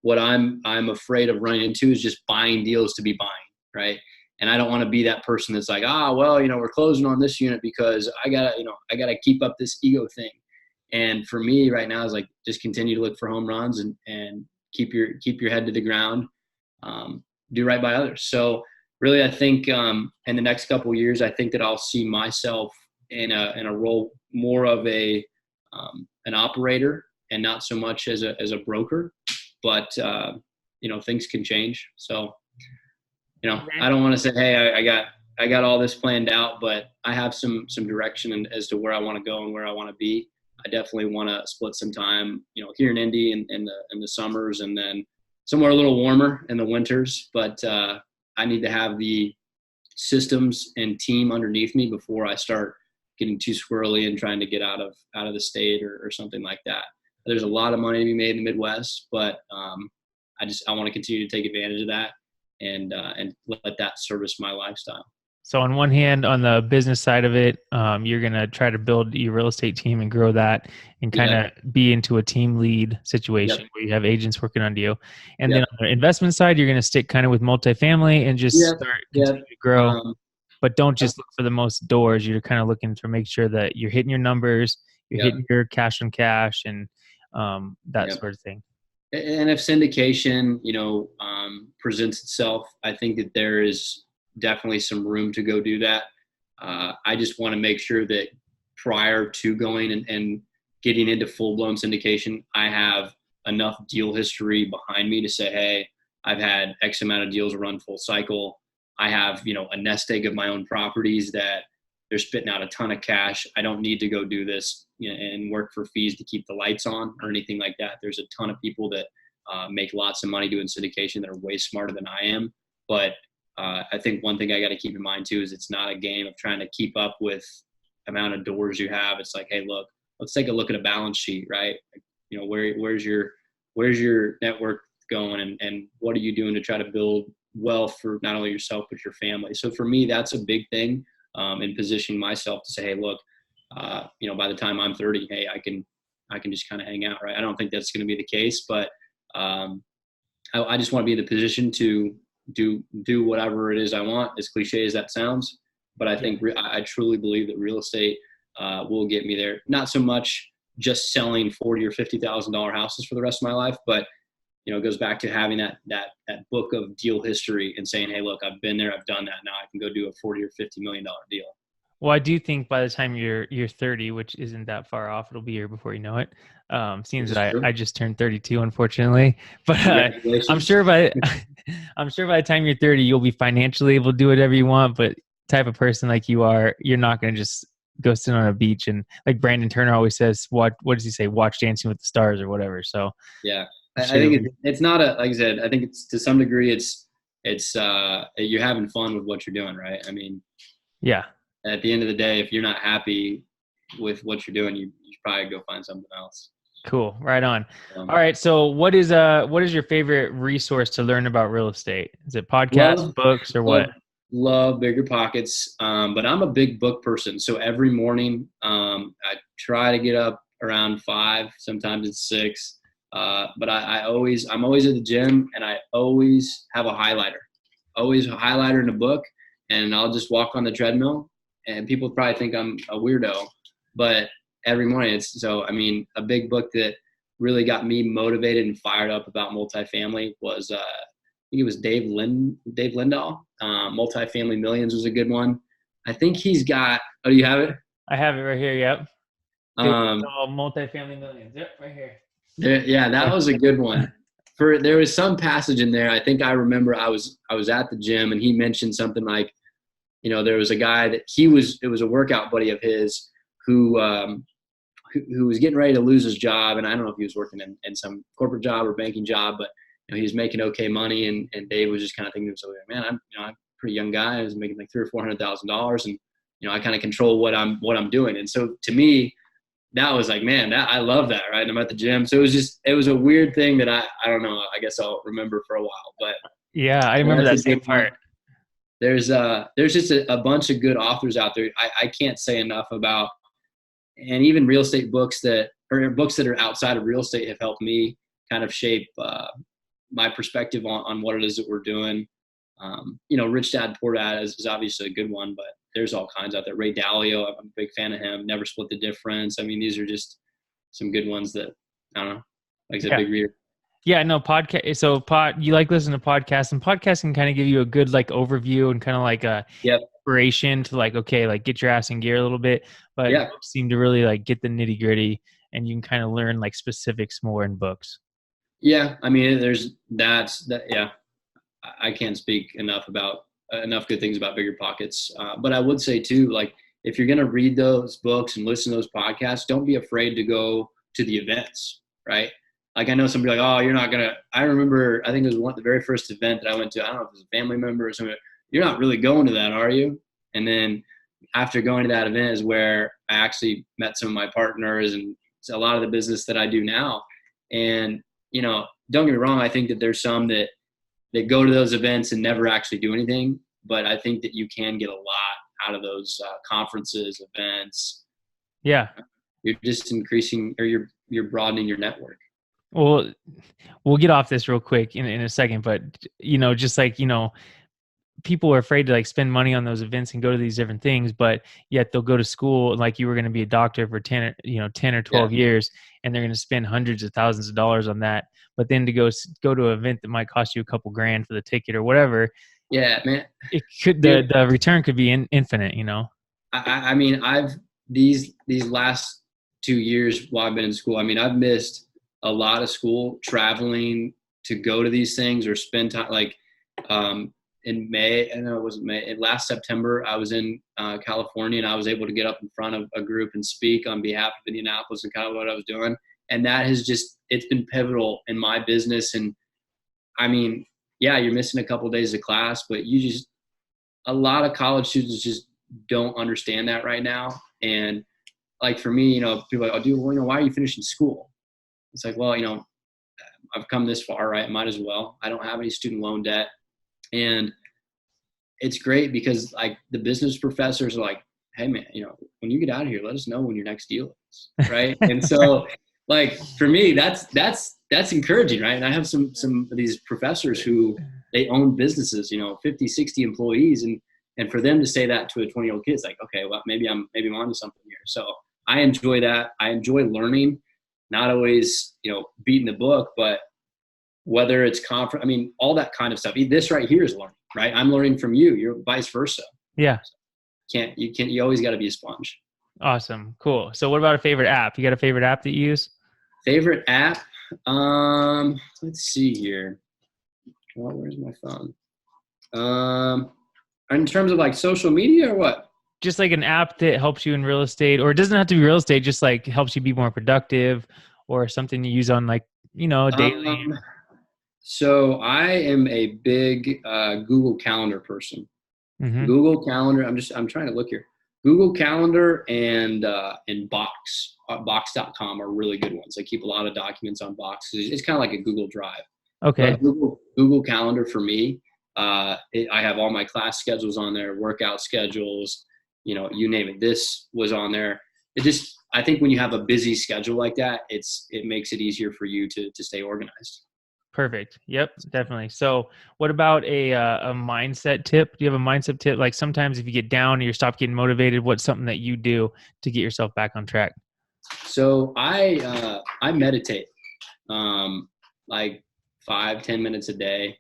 what I'm afraid of running into is just buying deals to be buying, right? And I don't want to be that person that's like, we're closing on this unit because I gotta keep up this ego thing. And for me right now is like, just continue to look for home runs and keep your head to the ground, do right by others. So really, I think in the next couple of years, I think that I'll see myself in a role more of an operator and not so much as a broker. But things can change. So I don't want to say, hey, I got all this planned out, but I have some direction as to where I want to go and where I want to be. I definitely want to split some time, here in Indy in the summers, and then somewhere a little warmer in the winters. But I need to have the systems and team underneath me before I start getting too squirrely and trying to get out of the state or something like that. There's a lot of money to be made in the Midwest, but I want to continue to take advantage of that and let that service my lifestyle. So on one hand, on the business side of it, you're going to try to build your real estate team and grow that and kind of be into a team lead situation where you have agents working under you. And then on the investment side, you're going to stick kind of with multifamily and just continue to grow. But don't just look for the most doors. You're kind of looking to make sure that you're hitting your numbers, you're hitting your cash on cash, and that sort of thing. And if syndication, presents itself, I think that there is definitely some room to go do that. I just want to make sure that prior to going and getting into full-blown syndication, I have enough deal history behind me to say, hey, I've had X amount of deals run full cycle. I have, a nest egg of my own properties that they're spitting out a ton of cash. I don't need to go do this, and work for fees to keep the lights on or anything like that. There's a ton of people that make lots of money doing syndication that are way smarter than I am. But I think one thing I got to keep in mind too is it's not a game of trying to keep up with amount of doors you have. It's like, hey, look, let's take a look at a balance sheet, right? Where's your network going, and what are you doing to try to build wealth for not only yourself but your family? So for me, that's a big thing, in positioning myself to say, hey, look, by the time I'm 30, hey, I can just kind of hang out, right? I don't think that's going to be the case, but I just want to be in the position to do whatever it is I want, as cliche as that sounds. But I think I truly believe that real estate will get me there. Not so much just selling $40,000 or $50,000 houses for the rest of my life, but it goes back to having that book of deal history and saying, hey, look, I've been there, I've done that. Now I can go do a $40 or $50 million deal. Well, I do think by the time you're 30, which isn't that far off, it'll be here before you know it. Seems that I just turned 32, unfortunately, but I'm sure by the time you're 30, you'll be financially able to do whatever you want. But type of person like you are, you're not going to just go sit on a beach and, like Brandon Turner always says, what does he say? Watch Dancing with the Stars or whatever. So yeah, I think it's not like I said, I think it's to some degree it's you're having fun with what you're doing, right? I mean, yeah. At the end of the day, if you're not happy with what you're doing, you should probably go find something else. Cool. Right on. All right. So what is your favorite resource to learn about real estate? Is it podcasts, books, or what? Love Bigger Pockets. But I'm a big book person. So every morning, I try to get up around 5, sometimes it's 6. But I'm always at the gym, and I always have a highlighter in a book, and I'll just walk on the treadmill. And people probably think I'm a weirdo, but every morning a big book that really got me motivated and fired up about multifamily was, I think it was Dave Lindahl. Multifamily Millions was a good one. I think he's got, do you have it? I have it right here. Yep. Multifamily Millions. Yep. Right here. Yeah. That was a good one. There was some passage in there. I think I remember I was at the gym, and he mentioned something like, there was a guy that it was a workout buddy of his who was getting ready to lose his job. And I don't know if he was working in some corporate job or banking job, but he was making okay money. And Dave was just kind of thinking to himself, man, I'm a pretty young guy. I was making like $300,000 or $400,000, and I kind of control what I'm doing. And so to me, that was like, man, I love that, right? And I'm at the gym. So it was a weird thing that I don't know. I guess I'll remember for a while, but yeah, I remember that same part. There's just a bunch of good authors out there. I can't say enough about, and even real estate books that are outside of real estate have helped me kind of shape my perspective on what it is that we're doing. Rich Dad, Poor Dad is obviously a good one, but there's all kinds out there. Ray Dalio, I'm a big fan of him. Never Split the Difference. I mean, these are just some good ones that, I don't know, like I said, big reader. Yeah, no, podcast. So you like listening to podcasts, and podcasts can kind of give you a good like overview and kind of like a inspiration to like, okay, like get your ass in gear a little bit. But books seem to really like get the nitty gritty, and you can kind of learn like specifics more in books. Yeah, I mean, there's that. Yeah, I can't speak enough good things about Bigger Pockets. But I would say too, like if you're gonna read those books and listen to those podcasts, don't be afraid to go to the events, right? Like I know somebody like, oh, you're not going to – I remember I think it was the very first event that I went to. I don't know if it was a family member or something. You're not really going to that, are you? And then after going to that event is where I actually met some of my partners and a lot of the business that I do now. And, don't get me wrong. I think that there's some that go to those events and never actually do anything. But I think that you can get a lot out of those conferences, events. Yeah. You're just increasing or you're broadening your network. Well, we'll get off this real quick in a second, but just like, people are afraid to like spend money on those events and go to these different things, but yet they'll go to school like you were going to be a doctor for 10 or 12 years, and they're going to spend hundreds of thousands of dollars on that. But then to go to an event that might cost you a couple grand for the ticket or whatever. Yeah, man. It could, the return could be infinite, I mean, these last 2 years while I've been in school, I mean, I've missed a lot of school traveling to go to these things or spend time in May, I know it was May, last September, I was in California, and I was able to get up in front of a group and speak on behalf of Indianapolis and kind of what I was doing. And that has it's been pivotal in my business. And I mean, yeah, you're missing a couple of days of class, but a lot of college students just don't understand that right now. And like for me, people are like, oh, dude, well, why are you finishing school? It's like, well, I've come this far, right? Might as well. I don't have any student loan debt. And it's great because like the business professors are like, hey man, when you get out of here, let us know when your next deal is, right? And so like for me, that's encouraging, right? And I have some of these professors who they own businesses, 50, 60 employees, and for them to say that to a 20-year-old kid, it's like, okay, well, maybe I'm onto something here. So I enjoy that. I enjoy learning, not always, beating the book, but whether it's conference, I mean, all that kind of stuff. This right here is learning, right? I'm learning from you. You're vice versa. Yeah. You always got to be a sponge. Awesome. Cool. So what about a favorite app? You got a favorite app that you use? Favorite app? Let's see here. Well, where's my phone? In terms of like social media or what? Just like an app that helps you in real estate, or it doesn't have to be real estate, just like helps you be more productive, or something you use on like, daily. So I am a big Google Calendar person. Mm-hmm. Google Calendar. I'm trying to look here. Google Calendar and Box. Box.com are really good ones. I keep a lot of documents on Box. It's kind of like a Google Drive. Okay. But Google Calendar for me, I have all my class schedules on there, workout schedules, you name it. This was on there. I think when you have a busy schedule like that, it makes it easier for you to stay organized. Perfect. Yep, definitely. So what about a mindset tip? Do you have a mindset tip? Like sometimes if you get down or you stop getting motivated, what's something that you do to get yourself back on track? So I meditate, like 5-10 minutes a day,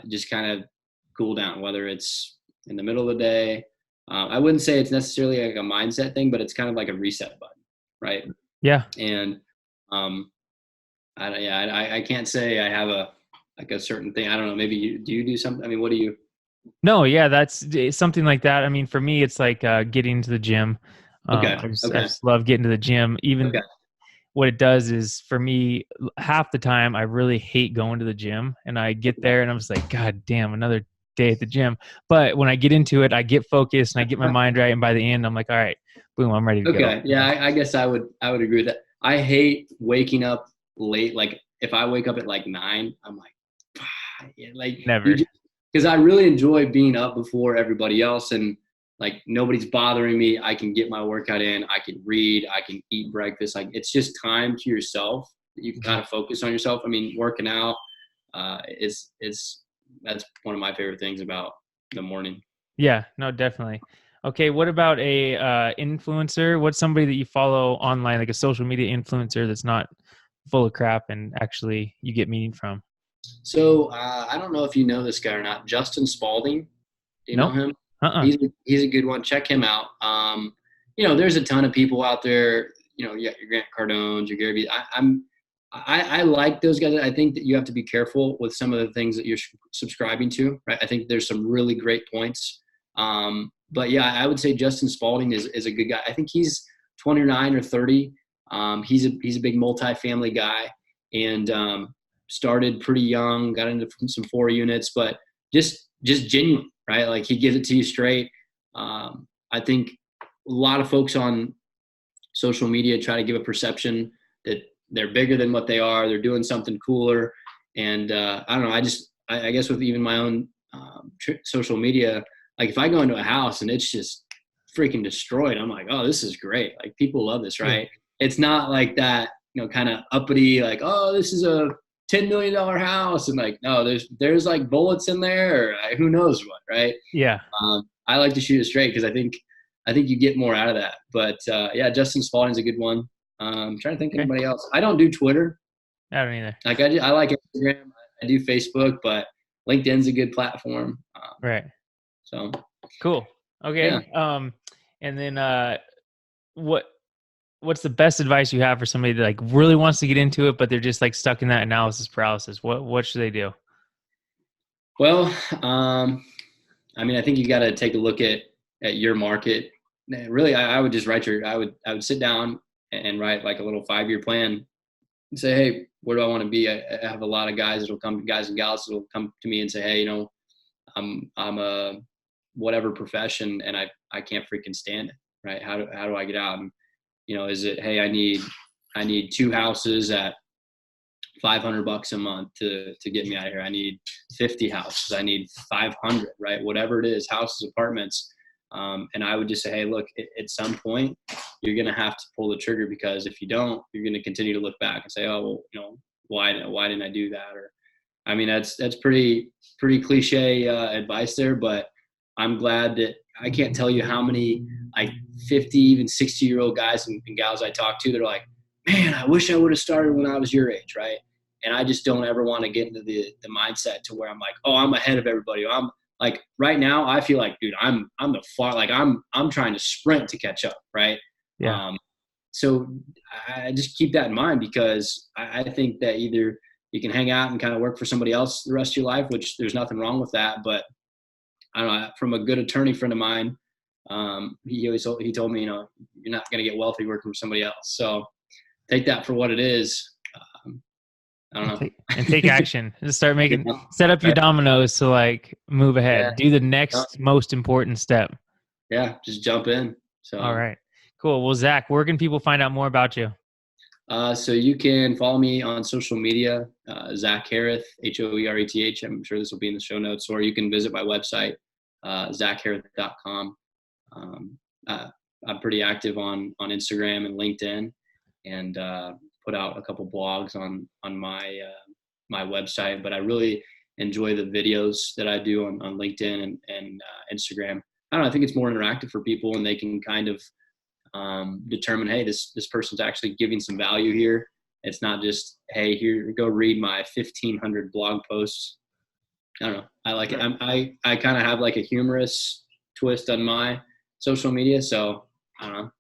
just kind of cool down, whether it's in the middle of the day. I wouldn't say it's necessarily like a mindset thing, but it's kind of like a reset button, right? Yeah. And I can't say I have a certain thing. I don't know. Maybe do you do something? I mean, what do you? No, yeah, that's something like that. I mean, for me, it's like getting to the gym. Okay. I just love getting to the gym. Even what it does is for me, half the time I really hate going to the gym, and I get there and I'm just like, God damn, another day at the gym. But when I get into it, I get focused and I get my mind right, and by the end, I'm like, all right, boom, I'm ready to go. Okay, yeah, I guess I would agree with that. I hate waking up late. Like if I wake up at like 9, I'm like, never, because I really enjoy being up before everybody else, and like nobody's bothering me. I can get my workout in. I can read. I can eat breakfast. Like it's just time to yourself. You can kind of focus on yourself. I mean, working out that's one of my favorite things about the morning. Yeah, no, definitely. Okay, what about a influencer? What's somebody that you follow online, like a social media influencer that's not full of crap and actually you get meaning from? So I don't know if you know this guy or not, Justin Spalding. Do you know him? He's a good one. Check him out. There's a ton of people out there. Your Grant Cardones, your Gary Vee. I like those guys. I think that you have to be careful with some of the things that you're subscribing to. Right? I think there's some really great points. But yeah, I would say Justin Spalding is a good guy. I think he's 29 or 30. He's a big multifamily guy, and started pretty young, got into some 4 units, but just genuine, right? Like he gives it to you straight. I think a lot of folks on social media try to give a perception that they're bigger than what they are. They're doing something cooler. And I don't know. I guess with even my own social media, like if I go into a house and it's just freaking destroyed, I'm like, oh, this is great. Like people love this, right? Yeah. It's not like that, kind of uppity, like, oh, this is a $10 million house. And like, no, there's like bullets in there, or who knows what, right? Yeah. I like to shoot it straight because I think you get more out of that. But yeah, Justin Spalding's a good one. I'm trying to think of anybody else. I don't do Twitter. I don't either. Like I like Instagram. I do Facebook, but LinkedIn's a good platform. Right. So cool. Okay. Yeah. And then what's the best advice you have for somebody that like really wants to get into it, but they're just like stuck in that analysis paralysis? What should they do? Well, I mean, I think you got to take a look at your market. Really, I would just I would sit down and write like a little 5-year plan and say, hey, where do I want to be? I have a lot of guys and gals that will come to me and say, hey, I'm a whatever profession and I can't freaking stand it. Right. How do I get out? And, is it, hey, I need 2 houses at $500 a month to get me out of here. I need 50 houses. I need 500, right? Whatever it is, houses, apartments. And I would just say, hey, look, at some point you're going to have to pull the trigger, because if you don't, you're going to continue to look back and say, oh, well, why didn't I do that? Or, I mean, that's pretty cliche advice there, but I'm glad that I can't tell you how many like 50, even 60-year-old guys and gals I talk to that are like, man, I wish I would have started when I was your age, right? And I just don't ever want to get into the mindset to where I'm like, oh, I'm ahead of everybody. I'm like, right now, I feel like, dude, I'm the far, like I'm trying to sprint to catch up, right? Yeah. So I just keep that in mind, because I think that either you can hang out and kind of work for somebody else the rest of your life, which there's nothing wrong with that. But I don't know, from a good attorney friend of mine, he told me, you're not going to get wealthy working for somebody else. So take that for what it is. I don't know. And take action. Just start set up your dominoes to like move ahead. Yeah. Do the next most important step. Yeah, just jump in. So all right, cool. Well, Zach, where can people find out more about you? So you can follow me on social media, Zach Hoereth, Hoereth. I'm sure this will be in the show notes, or you can visit my website, zachhoereth.com. I'm pretty active on Instagram and LinkedIn, and put out a couple blogs on my my website. But I really enjoy the videos that I do on LinkedIn and Instagram. I don't know, I think it's more interactive for people, and they can kind of determine, hey, this person's actually giving some value here. It's not just, hey, here, go read my 1,500 blog posts. I don't know. I like it. I kind of have like a humorous twist on my social media, so I don't know.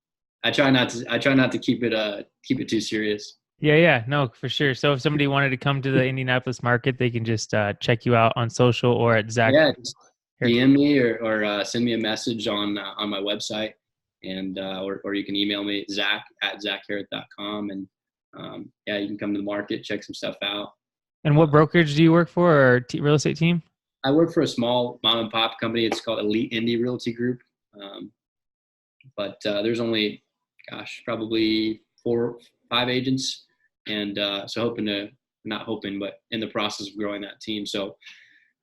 I try not to keep it too serious. Yeah, no, for sure. So if somebody wanted to come to the Indianapolis market, they can just check you out on social or at Zach. Yeah, just DM me or send me a message on my website, and or you can email me, zach@zachhoereth.com, and yeah, you can come to the market, check some stuff out. And what brokerage do you work for, or real estate team? I work for a small mom and pop company. It's called Elite Indy Realty Group, but there's only, probably 4 or 5 agents, and so not hoping, but in the process of growing that team. So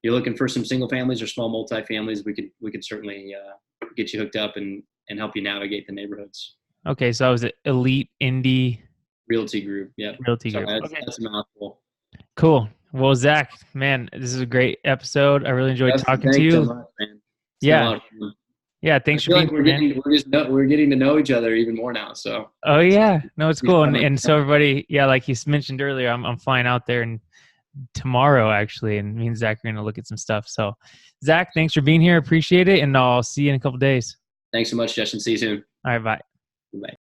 you're looking for some single families or small multifamilies, we could certainly get you hooked up and help you navigate the neighborhoods. Okay, so I was at Elite Indy Realty Group. Yeah, Realty Group. That's a mouthful. Cool. Well, Zach, man, this is a great episode. I really enjoyed talking to you. So much, man. Yeah. Thanks for being here. We're getting to know each other even more now. So. Oh yeah, no, it's cool. And so everybody, like you mentioned earlier, I'm flying out there and tomorrow actually, and me and Zach are going to look at some stuff. So, Zach, thanks for being here. Appreciate it, and I'll see you in a couple days. Thanks so much, Justin. See you soon. All right, bye. Bye.